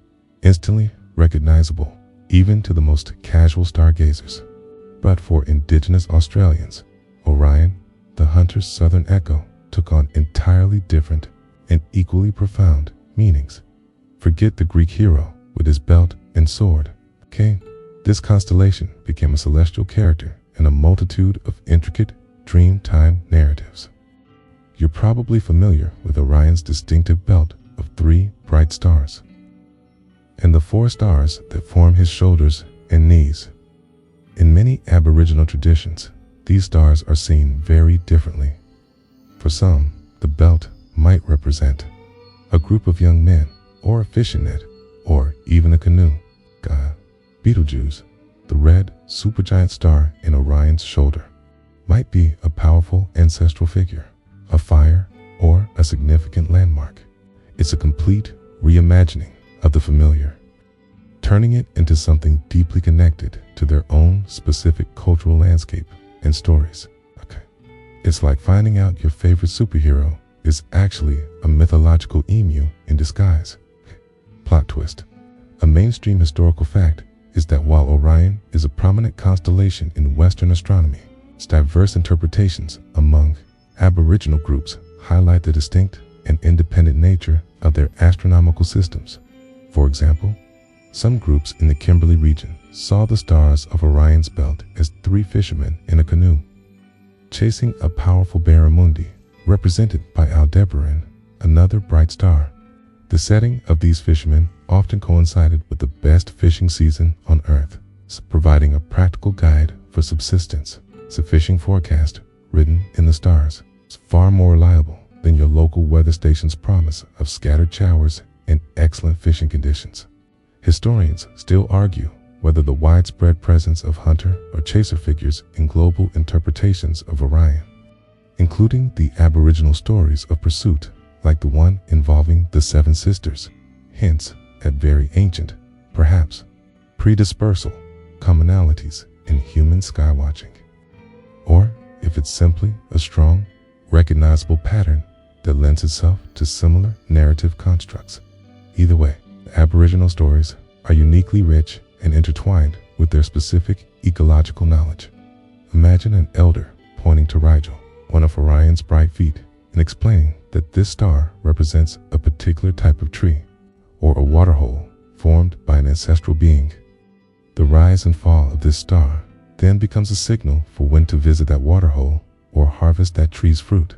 instantly recognizable even to the most casual stargazers. But for Indigenous Australians, Orion, the hunter's southern echo, took on entirely different and equally profound meanings. Forget the Greek hero with his belt and sword. Okay, this constellation became a celestial character in a multitude of intricate Dreamtime narratives. You're probably familiar with Orion's distinctive belt of 3 bright stars, and the 4 stars that form his shoulders and knees. In many Aboriginal traditions, these stars are seen very differently. For some, the belt might represent a group of young men, or a fishing net, or even a canoe. Betelgeuse, the red supergiant star in Orion's shoulder, might be a powerful ancestral figure, a fire, or a significant landmark. It's a complete reimagining of the familiar, turning it into something deeply connected to their own specific cultural landscape and stories. It's like finding out your favorite superhero is actually a mythological emu in disguise. Plot twist. A mainstream historical fact is that while Orion is a prominent constellation in Western astronomy, its diverse interpretations among Aboriginal groups highlight the distinct and independent nature of their astronomical systems. For example, some groups in the Kimberley region saw the stars of Orion's belt as 3 fishermen in a canoe, chasing a powerful barramundi, represented by Aldebaran, another bright star. The setting of these fishermen often coincided with the best fishing season on Earth, providing a practical guide for subsistence. It's a fishing forecast written in the stars. It's far more reliable than your local weather station's promise of scattered showers and excellent fishing conditions. Historians still argue whether the widespread presence of hunter or chaser figures in global interpretations of Orion, including the Aboriginal stories of pursuit, like the one involving the Seven Sisters, hints at very ancient, perhaps predispersal, commonalities in human skywatching. Or if it's simply a strong, recognizable pattern that lends itself to similar narrative constructs. Either way, the Aboriginal stories are uniquely rich and intertwined with their specific ecological knowledge. Imagine an elder pointing to Rigel, one of Orion's bright feet, and explaining that this star represents a particular type of tree, or a waterhole formed by an ancestral being. The rise and fall of this star then becomes a signal for when to visit that waterhole or harvest that tree's fruit.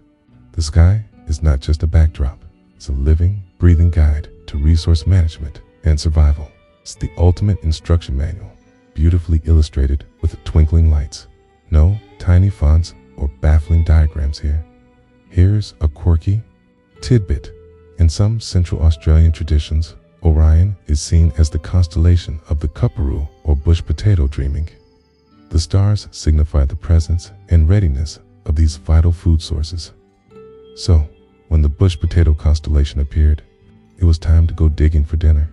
The sky is not just a backdrop, it's a living, breathing guide to resource management and survival. It's the ultimate instruction manual, beautifully illustrated with twinkling lights. No tiny fonts or baffling diagrams here. Here's a quirky tidbit. In some Central Australian traditions, Orion is seen as the constellation of the Kupparu or bush potato dreaming. The stars signify the presence and readiness of these vital food sources. So, when the bush potato constellation appeared, it was time to go digging for dinner.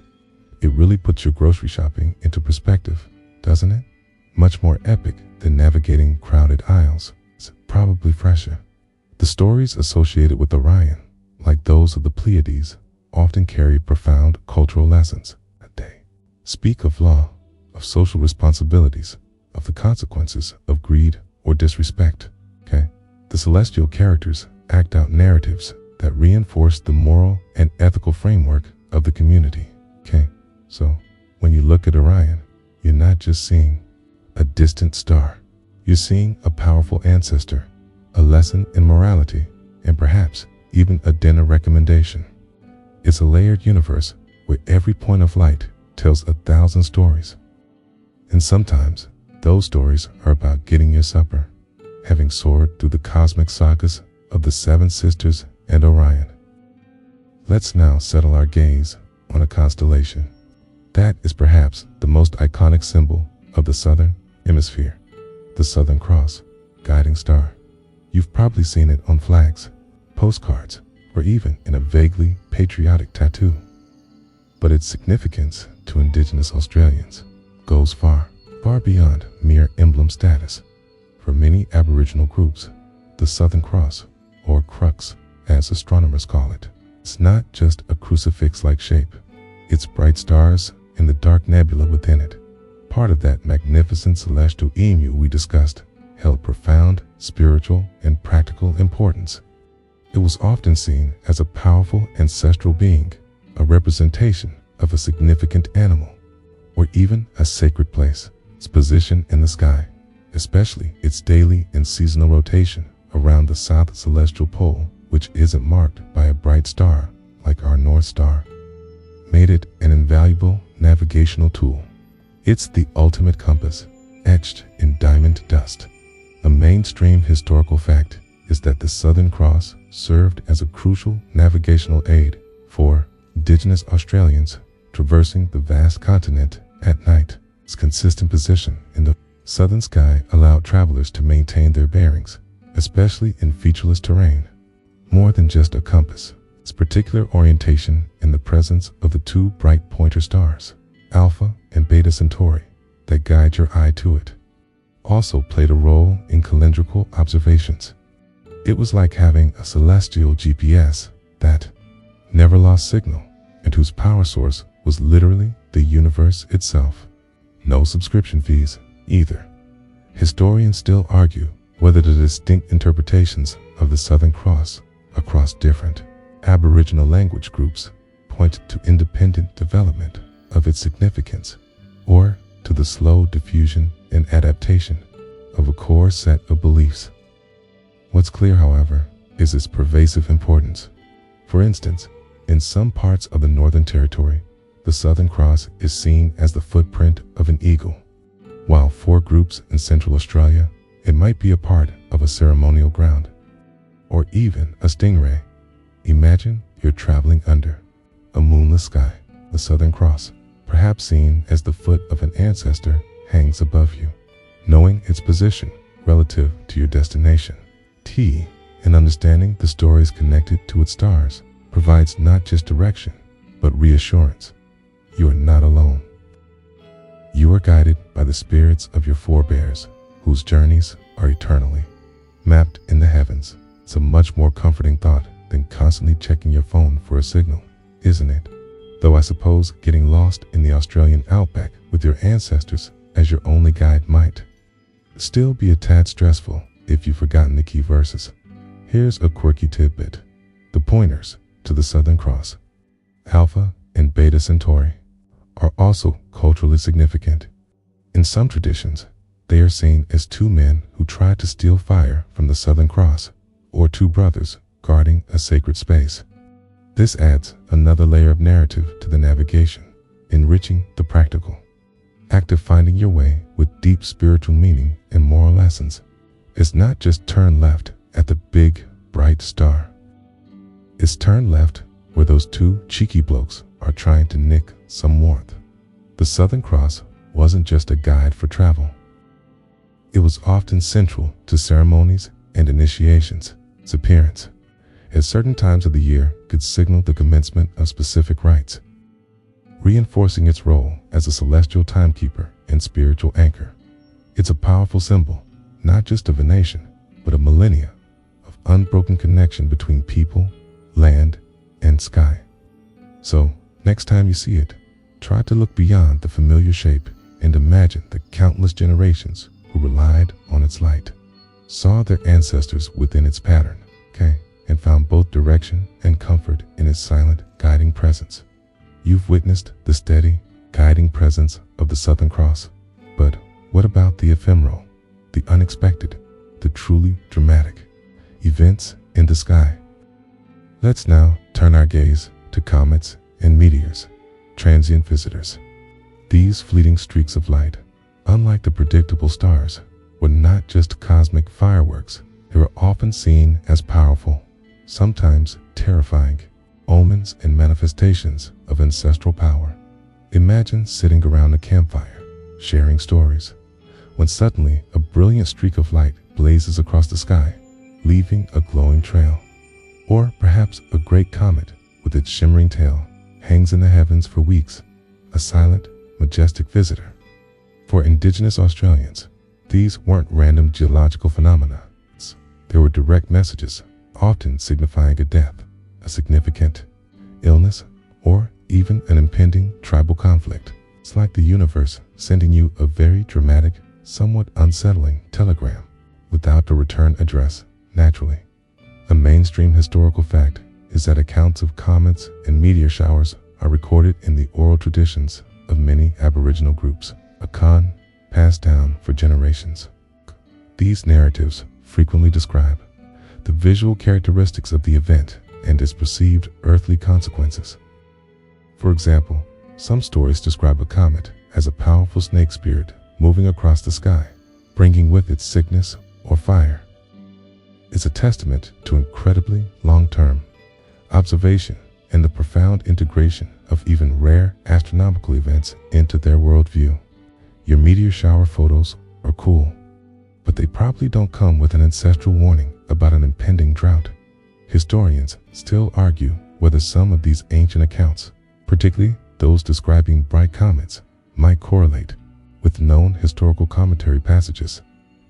It really puts your grocery shopping into perspective, doesn't it? Much more epic than navigating crowded aisles. It's probably fresher, The stories associated with Orion, like those of the Pleiades, often carry profound cultural lessons. They speak of law, of social responsibilities, of the consequences of greed or disrespect. The celestial characters act out narratives that reinforce the moral and ethical framework of the community. So when you look at Orion, you're not just seeing a distant star. You're seeing a powerful ancestor, a lesson in morality, and perhaps even a dinner recommendation. It's a layered universe where every point of light tells 1,000 stories. And sometimes those stories are about getting your supper, having soared through the cosmic sagas of the Seven Sisters and Orion. Let's now settle our gaze on a constellation. That is perhaps the most iconic symbol of the Southern Hemisphere, the Southern Cross, guiding star. You've probably seen it on flags, postcards, or even in a vaguely patriotic tattoo. But its significance to Indigenous Australians goes far, far beyond mere emblem status. For many Aboriginal groups, the Southern Cross, or crux as astronomers call it, it's not just a crucifix-like shape. It's bright stars and the dark nebula within it. Part of that magnificent celestial emu we discussed held profound spiritual and practical importance. It was often seen as a powerful ancestral being, a representation of a significant animal, or even a sacred place. Its position in the sky, especially its daily and seasonal rotation around the south celestial pole, which isn't marked by a bright star like our North Star, made it an invaluable navigational tool. It's the ultimate compass, etched in diamond dust. A mainstream historical fact is that the Southern Cross served as a crucial navigational aid for Indigenous Australians traversing the vast continent at night. Its consistent position in the southern sky allowed travelers to maintain their bearings, especially in featureless terrain. More than just a compass, its particular orientation in the presence of the two bright pointer stars, Alpha and Beta Centauri, that guide your eye to it, also played a role in calendrical observations. It was like having a celestial GPS that never lost signal and whose power source was literally the universe itself. No subscription fees either. Historians still argue whether the distinct interpretations of the Southern Cross across different Aboriginal language groups point to independent development of its significance, or to the slow diffusion and adaptation of a core set of beliefs. What's clear, however, is its pervasive importance. For instance, in some parts of the Northern Territory, the Southern Cross is seen as the footprint of an eagle, while for groups in Central Australia, it might be a part of a ceremonial ground, or even a stingray. Imagine you're traveling under a moonless sky. The Southern Cross, perhaps seen as the foot of an ancestor, hangs above you. Knowing its position relative to your destination, and understanding the stories connected to its stars, provides not just direction, but reassurance. You are not alone. You are guided by the spirits of your forebears, whose journeys are eternally mapped in the heavens. It's a much more comforting thought than constantly checking your phone for a signal, isn't it? Though I suppose getting lost in the Australian outback with your ancestors as your only guide might still be a tad stressful if you've forgotten the key verses. Here's a quirky tidbit. The pointers to the Southern Cross, Alpha and Beta Centauri, are also culturally significant. In some traditions, they are seen as two men who tried to steal fire from the Southern Cross, or two brothers guarding a sacred space. This adds another layer of narrative to the navigation, enriching the practical act of finding your way with deep spiritual meaning and moral lessons. It's not just turn left at the big, bright star. It's turn left where those two cheeky blokes are trying to nick some warmth. The Southern Cross wasn't just a guide for travel. It was often central to ceremonies and initiations. Its appearance at certain times of the year could signal the commencement of specific rites, reinforcing its role as a celestial timekeeper and spiritual anchor. It's a powerful symbol, not just of a nation, but of millennia of unbroken connection between people, land, and sky. So, next time you see it, try to look beyond the familiar shape and imagine the countless generations who relied on its light, saw their ancestors within its pattern, and found both direction and comfort in its silent, guiding presence. You've witnessed the steady, guiding presence of the Southern Cross. But what about the ephemeral, the unexpected, the truly dramatic events in the sky? Let's now turn our gaze to comets and meteors, transient visitors. These fleeting streaks of light, unlike the predictable stars, were not just cosmic fireworks. They were often seen as powerful, sometimes terrifying, omens and manifestations of ancestral power. Imagine sitting around a campfire, sharing stories, when suddenly a brilliant streak of light blazes across the sky, leaving a glowing trail. Or perhaps a great comet with its shimmering tail hangs in the heavens for weeks, a silent, majestic visitor. For Indigenous Australians, these weren't random geological phenomena. They were direct messages, often signifying a death, a significant illness, or even an impending tribal conflict. It's like the universe sending you a very dramatic, somewhat unsettling telegram without a return address, naturally. A mainstream historical fact is that accounts of comets and meteor showers are recorded in the oral traditions of many Aboriginal groups, a con passed down for generations. These narratives frequently describe the visual characteristics of the event and its perceived earthly consequences. For example, some stories describe a comet as a powerful snake spirit moving across the sky, bringing with it sickness or fire. It's a testament to incredibly long-term observation and the profound integration of even rare astronomical events into their worldview. Your meteor shower photos are cool, but they probably don't come with an ancestral warning about an impending drought. Historians still argue whether some of these ancient accounts, particularly those describing bright comets, might correlate with known historical commentary passages,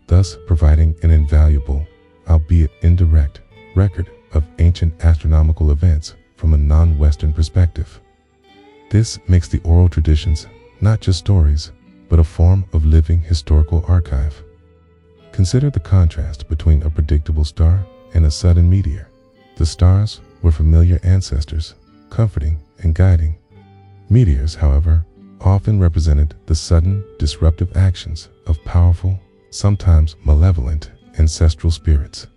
thus providing an invaluable, albeit indirect, record of ancient astronomical events from a non-Western perspective. This makes the oral traditions not just stories, but a form of living historical archive. Consider the contrast between a predictable star and a sudden meteor. The stars were familiar ancestors, comforting and guiding. Meteors, however, often represented the sudden, disruptive actions of powerful, sometimes malevolent, ancestral spirits,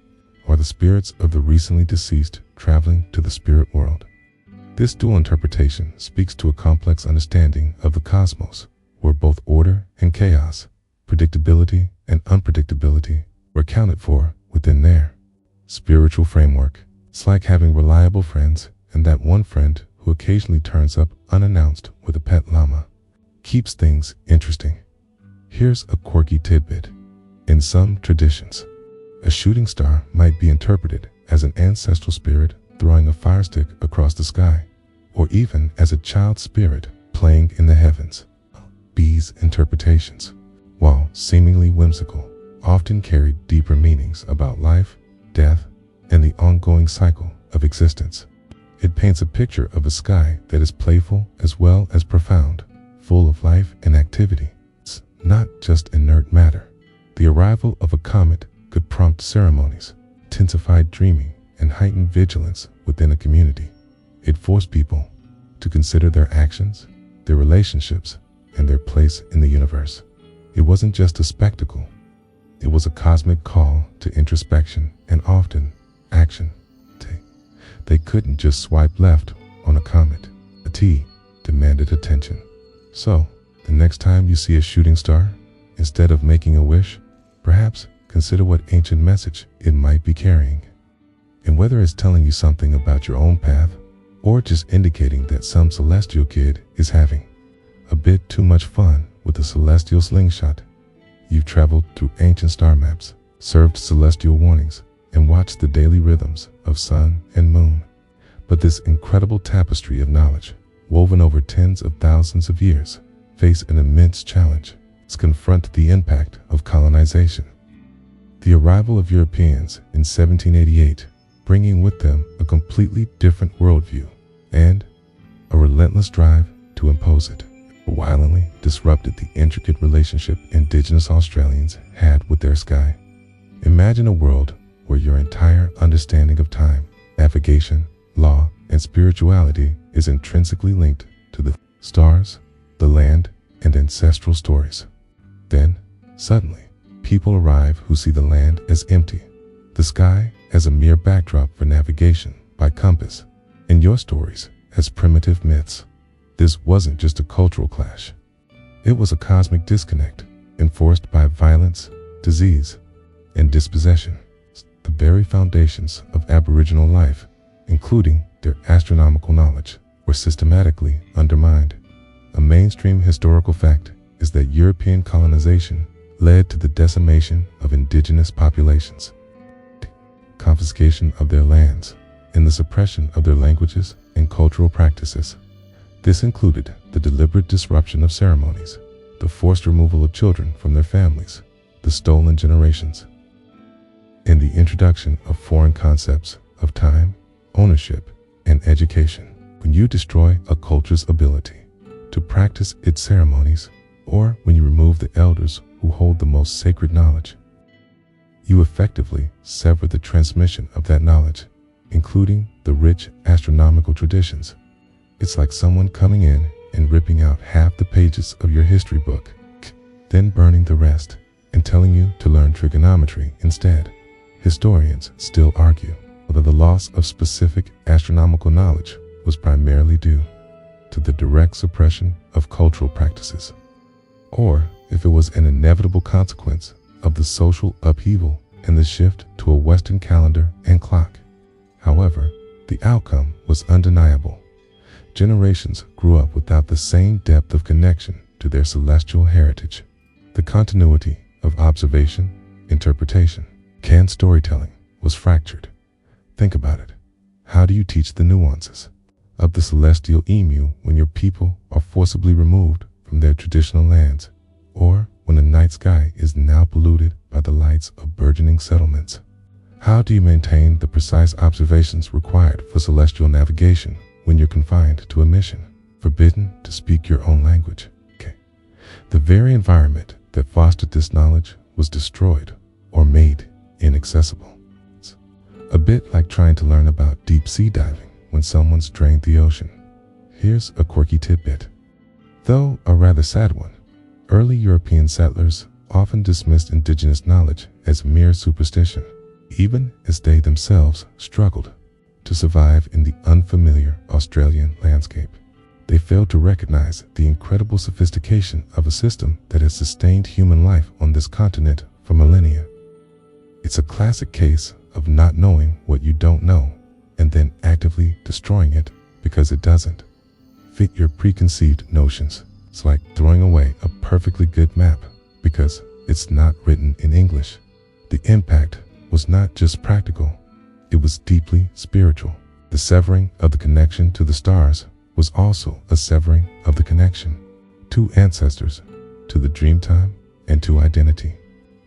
or the spirits of the recently deceased traveling to the spirit world. This dual interpretation speaks to a complex understanding of the cosmos, where both order and chaos, predictability and unpredictability, were accounted for within their spiritual framework. It's like having reliable friends, and that one friend who occasionally turns up unannounced with a pet llama. Keeps things interesting. Here's a quirky tidbit. In some traditions, a shooting star might be interpreted as an ancestral spirit throwing a fire stick across the sky, or even as a child spirit playing in the heavens. These interpretations, while seemingly whimsical, often carry deeper meanings about life, death, and the ongoing cycle of existence. It paints a picture of a sky that is playful as well as profound, full of life and activity. It's not just inert matter. The arrival of a comet could prompt ceremonies, intensified dreaming, and heightened vigilance within a community. It forced people to consider their actions, their relationships, and their place in the universe. It wasn't just a spectacle. It was a cosmic call to introspection and often action. They couldn't just swipe left on a comet. A T demanded attention. So, the next time you see a shooting star, instead of making a wish, perhaps consider what ancient message it might be carrying. And whether it's telling you something about your own path, or just indicating that some celestial kid is having a bit too much fun with a celestial slingshot. You've traveled through ancient star maps, served celestial warnings, and watched the daily rhythms of sun and moon. But this incredible tapestry of knowledge, woven over tens of thousands of years, face an immense challenge. It's confront the impact of colonization. The arrival of Europeans in 1788, bringing with them a completely different worldview and a relentless drive to impose it, violently disrupted the intricate relationship Indigenous Australians had with their sky. Imagine a world where your entire understanding of time, navigation, law, and spirituality is intrinsically linked to the stars, the land, and ancestral stories. Then, suddenly, people arrive who see the land as empty, the sky as a mere backdrop for navigation by compass, and your stories as primitive myths. This wasn't just a cultural clash. It was a cosmic disconnect enforced by violence, disease, and dispossession. The very foundations of Aboriginal life, including their astronomical knowledge, were systematically undermined. A mainstream historical fact is that European colonization led to the decimation of indigenous populations, confiscation of their lands, and the suppression of their languages and cultural practices. This included the deliberate disruption of ceremonies, the forced removal of children from their families, the stolen generations, and the introduction of foreign concepts of time, ownership, and education. When you destroy a culture's ability to practice its ceremonies, or when you remove the elders who hold the most sacred knowledge, you effectively sever the transmission of that knowledge, including the rich astronomical traditions. It's like someone coming in and ripping out half the pages of your history book, then burning the rest and telling you to learn trigonometry instead. Historians still argue whether the loss of specific astronomical knowledge was primarily due to the direct suppression of cultural practices, or if it was an inevitable consequence of the social upheaval and the shift to a Western calendar and clock. However, the outcome was undeniable. Generations grew up without the same depth of connection to their celestial heritage. The continuity of observation, interpretation, and storytelling was fractured. Think about it. How do you teach the nuances of the celestial emu when your people are forcibly removed from their traditional lands, or when the night sky is now polluted by the lights of burgeoning settlements? How do you maintain the precise observations required for celestial navigation when you're confined to a mission, forbidden to speak your own language? The very environment that fostered this knowledge was destroyed or made inaccessible. It's a bit like trying to learn about deep sea diving when someone's drained the ocean. Here's a quirky tidbit, though a rather sad one. Early European settlers often dismissed indigenous knowledge as mere superstition, even as they themselves struggled to survive in the unfamiliar Australian landscape. They failed to recognize the incredible sophistication of a system that has sustained human life on this continent for millennia. It's a classic case of not knowing what you don't know and then actively destroying it because it doesn't fit your preconceived notions. It's like throwing away a perfectly good map because it's not written in English. The impact was not just practical, it was deeply spiritual. The severing of the connection to the stars was also a severing of the connection to ancestors, to the dreamtime, and to identity.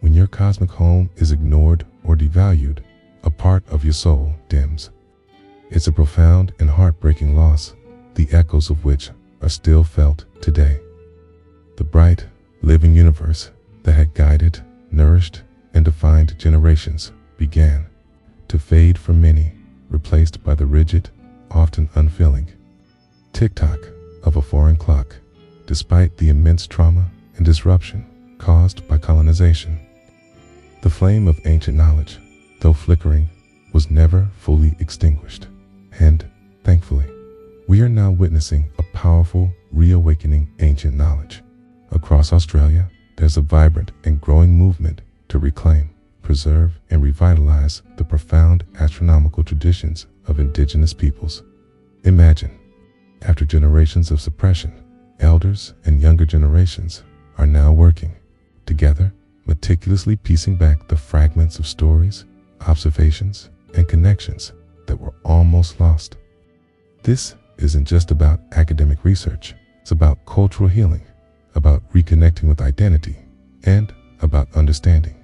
When your cosmic home is ignored or devalued, a part of your soul dims. It's a profound and heartbreaking loss, the echoes of which are still felt today. The bright, living universe that had guided, nourished, and defined generations began to fade for many, replaced by the rigid, often unfeeling tick-tock of a foreign clock. Despite the immense trauma and disruption caused by colonization, the flame of ancient knowledge, though flickering, was never fully extinguished. And, thankfully, we are now witnessing a powerful reawakening ancient knowledge. Across Australia, there's a vibrant and growing movement to reclaim, preserve, and revitalize the profound astronomical traditions of Indigenous peoples. Imagine, after generations of suppression, elders and younger generations are now working together, meticulously piecing back the fragments of stories, observations, and connections that were almost lost. This isn't just about academic research. It's about cultural healing, about reconnecting with identity, and about understanding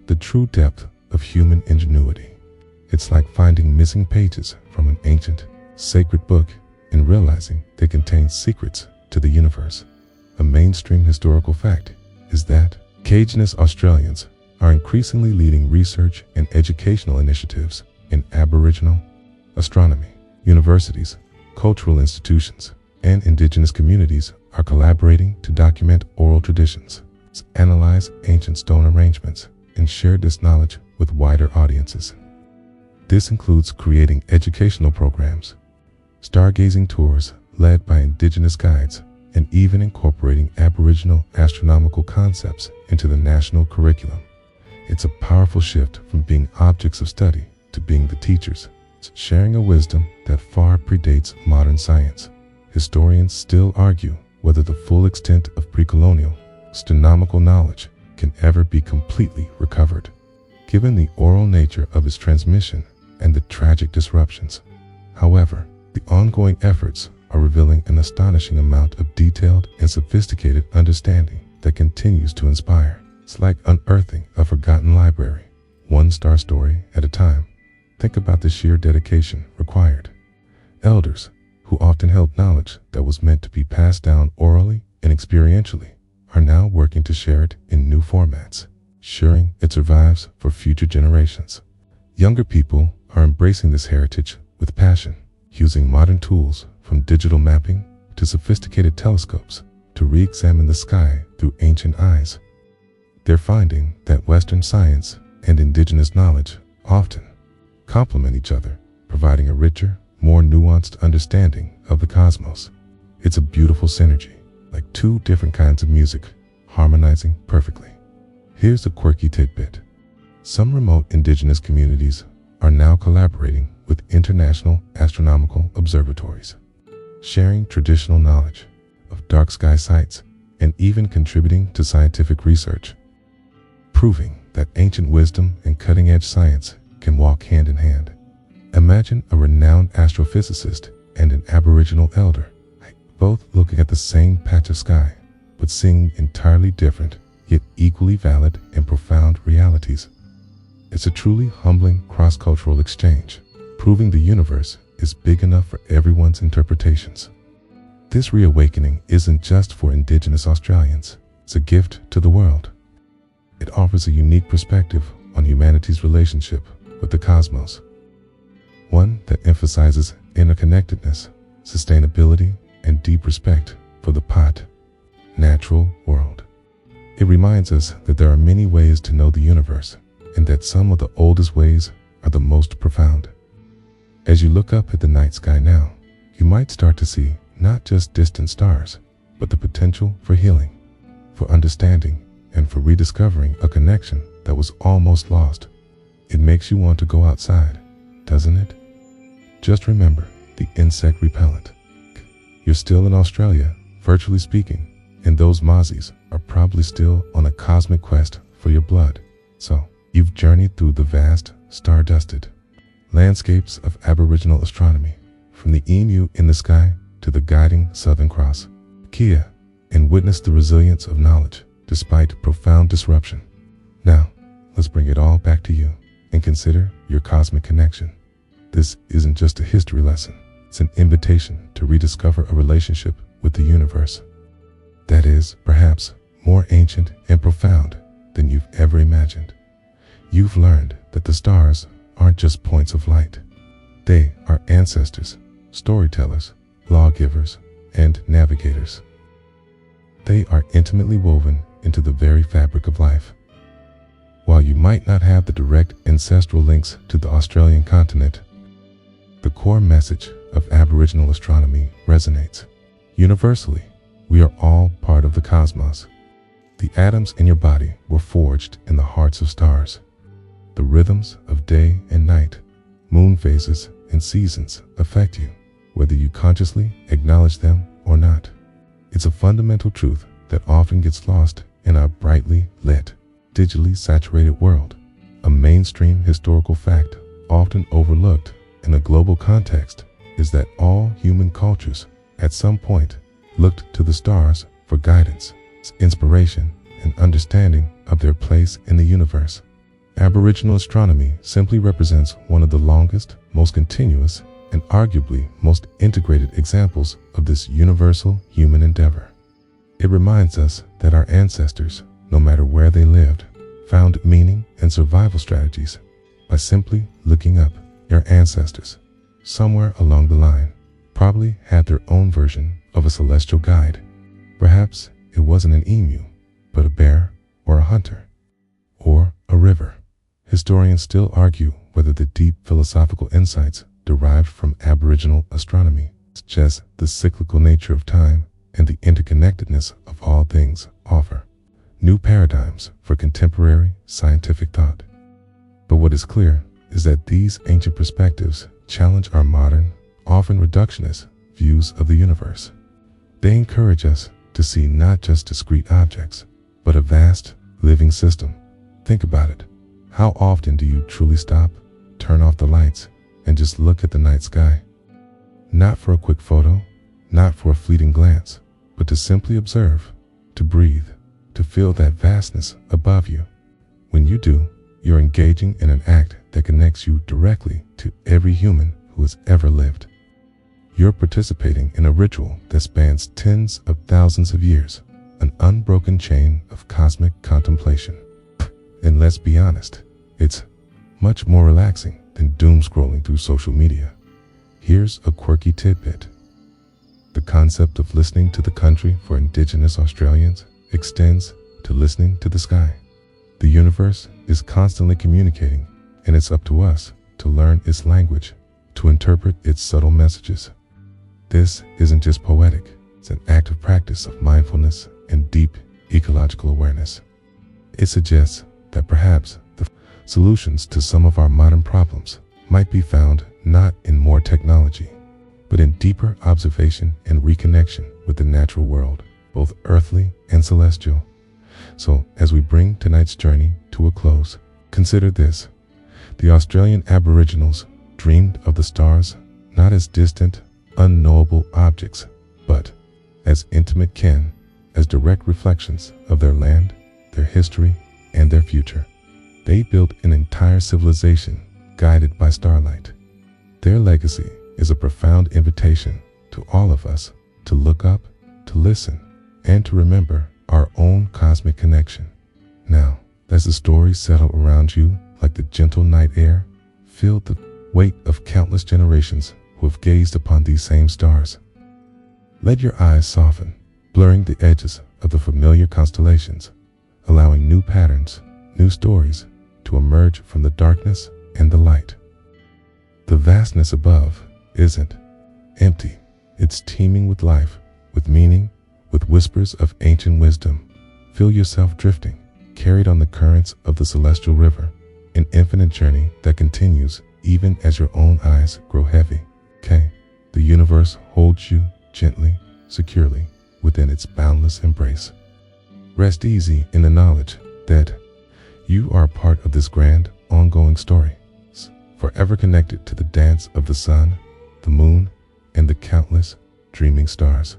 the true depth of human ingenuity. It's like finding missing pages from an ancient, sacred book and realizing they contain secrets to the universe. A mainstream historical fact is that Indigenous Australians are increasingly leading research and educational initiatives in Aboriginal astronomy. Universities, cultural institutions, and Indigenous communities are collaborating to document oral traditions, analyze ancient stone arrangements, and share this knowledge with wider audiences. This includes creating educational programs, stargazing tours led by Indigenous guides, and even incorporating Aboriginal astronomical concepts into the national curriculum. It's a powerful shift from being objects of study to being the teachers, sharing a wisdom that far predates modern science. Historians still argue whether the full extent of pre-colonial astronomical knowledge can ever be completely recovered, given the oral nature of its transmission and the tragic disruptions. However, the ongoing efforts are revealing an astonishing amount of detailed and sophisticated understanding that continues to inspire. It's like unearthing a forgotten library, one star story at a time. Think about the sheer dedication required. Elders, who often held knowledge that was meant to be passed down orally and experientially, are now working to share it in new formats, ensuring it survives for future generations. Younger people are embracing this heritage with passion, using modern tools from digital mapping to sophisticated telescopes to re-examine the sky through ancient eyes. They're finding that Western science and Indigenous knowledge often complement each other, providing a richer, more nuanced understanding of the cosmos. It's a beautiful synergy, like two different kinds of music harmonizing perfectly. Here's a quirky tidbit. Some remote Indigenous communities are now collaborating with international astronomical observatories, sharing traditional knowledge of dark sky sites and even contributing to scientific research, proving that ancient wisdom and cutting-edge science can walk hand in hand. Imagine a renowned astrophysicist and an Aboriginal elder, both looking at the same patch of sky, but seeing entirely different, yet equally valid and profound realities. It's a truly humbling cross-cultural exchange, proving the universe is big enough for everyone's interpretations. This reawakening isn't just for Indigenous Australians, it's a gift to the world. It offers a unique perspective on humanity's relationship with the cosmos, one that emphasizes interconnectedness, sustainability, and deep respect for the natural world. It reminds us that there are many ways to know the universe, and that some of the oldest ways are the most profound. As you look up at the night sky now, you might start to see not just distant stars, but the potential for healing, for understanding, and for rediscovering a connection that was almost lost. It makes you want to go outside, doesn't it? Just remember the insect repellent. You're still in Australia, virtually speaking, and those mozzies are probably still on a cosmic quest for your blood. So, you've journeyed through the vast, star-dusted landscapes of Aboriginal astronomy, from the emu in the sky to the guiding Southern Cross, Kia, and witnessed the resilience of knowledge despite profound disruption. Now, let's bring it all back to you and consider your cosmic connection. This isn't just a history lesson, it's an invitation to rediscover a relationship with the universe that is, perhaps, more ancient and profound than you've ever imagined. You've learned that the stars aren't just points of light. They are ancestors, storytellers, lawgivers, and navigators. They are intimately woven into the very fabric of life. While you might not have the direct ancestral links to the Australian continent, the core message of Aboriginal astronomy resonates. Universally, we are all part of the cosmos. The atoms in your body were forged in the hearts of stars. The rhythms of day and night, moon phases, and seasons affect you, whether you consciously acknowledge them or not. It's a fundamental truth that often gets lost in our brightly lit, digitally saturated world. A mainstream historical fact often overlooked in a global context is that all human cultures, at some point, looked to the stars for guidance, inspiration, and understanding of their place in the universe. Aboriginal astronomy simply represents one of the longest, most continuous, and arguably most integrated examples of this universal human endeavor. It reminds us that our ancestors, no matter where they lived, found meaning and survival strategies by simply looking up. Your ancestors, somewhere along the line, probably had their own version of a celestial guide. Perhaps it wasn't an emu, but a bear or a hunter or a river. Historians still argue whether the deep philosophical insights derived from Aboriginal astronomy suggest the cyclical nature of time and the interconnectedness of all things offer new paradigms for contemporary scientific thought. But what is clear is that these ancient perspectives challenge our modern, often reductionist, views of the universe. They encourage us to see not just discrete objects, but a vast, living system. Think about it. How often do you truly stop, turn off the lights, and just look at the night sky? Not for a quick photo, not for a fleeting glance, but to simply observe, to breathe, to feel that vastness above you. When you do, you're engaging in an act that connects you directly to every human who has ever lived. You're participating in a ritual that spans tens of thousands of years, an unbroken chain of cosmic contemplation. And let's be honest, it's much more relaxing than doom scrolling through social media. Here's a quirky tidbit. The concept of listening to the country for Indigenous Australians extends to listening to the sky. The universe is constantly communicating, and it's up to us to learn its language, to interpret its subtle messages. This isn't just poetic, it's an active practice of mindfulness and deep ecological awareness. It suggests that perhaps the solutions to some of our modern problems might be found not in more technology, but in deeper observation and reconnection with the natural world, both earthly and celestial. So, as we bring tonight's journey to a close, consider this. The Australian Aboriginals dreamed of the stars not as distant, unknowable objects, but as intimate kin, as direct reflections of their land, their history, and their future. They built an entire civilization guided by starlight. Their legacy is a profound invitation to all of us to look up, to listen, and to remember our own cosmic connection. Now, as the stories settle around you like the gentle night air, feel the weight of countless generations who have gazed upon these same stars. Let your eyes soften, blurring the edges of the familiar constellations, allowing new patterns, new stories to emerge from the darkness and the light. The vastness above isn't empty. It's teeming with life, with meaning, with whispers of ancient wisdom. Feel yourself drifting, carried on the currents of the celestial river, an infinite journey that continues even as your own eyes grow heavy. The universe holds you gently, securely, within its boundless embrace. Rest easy in the knowledge that you are a part of this grand, ongoing story, forever connected to the dance of the sun, the moon, and the countless dreaming stars.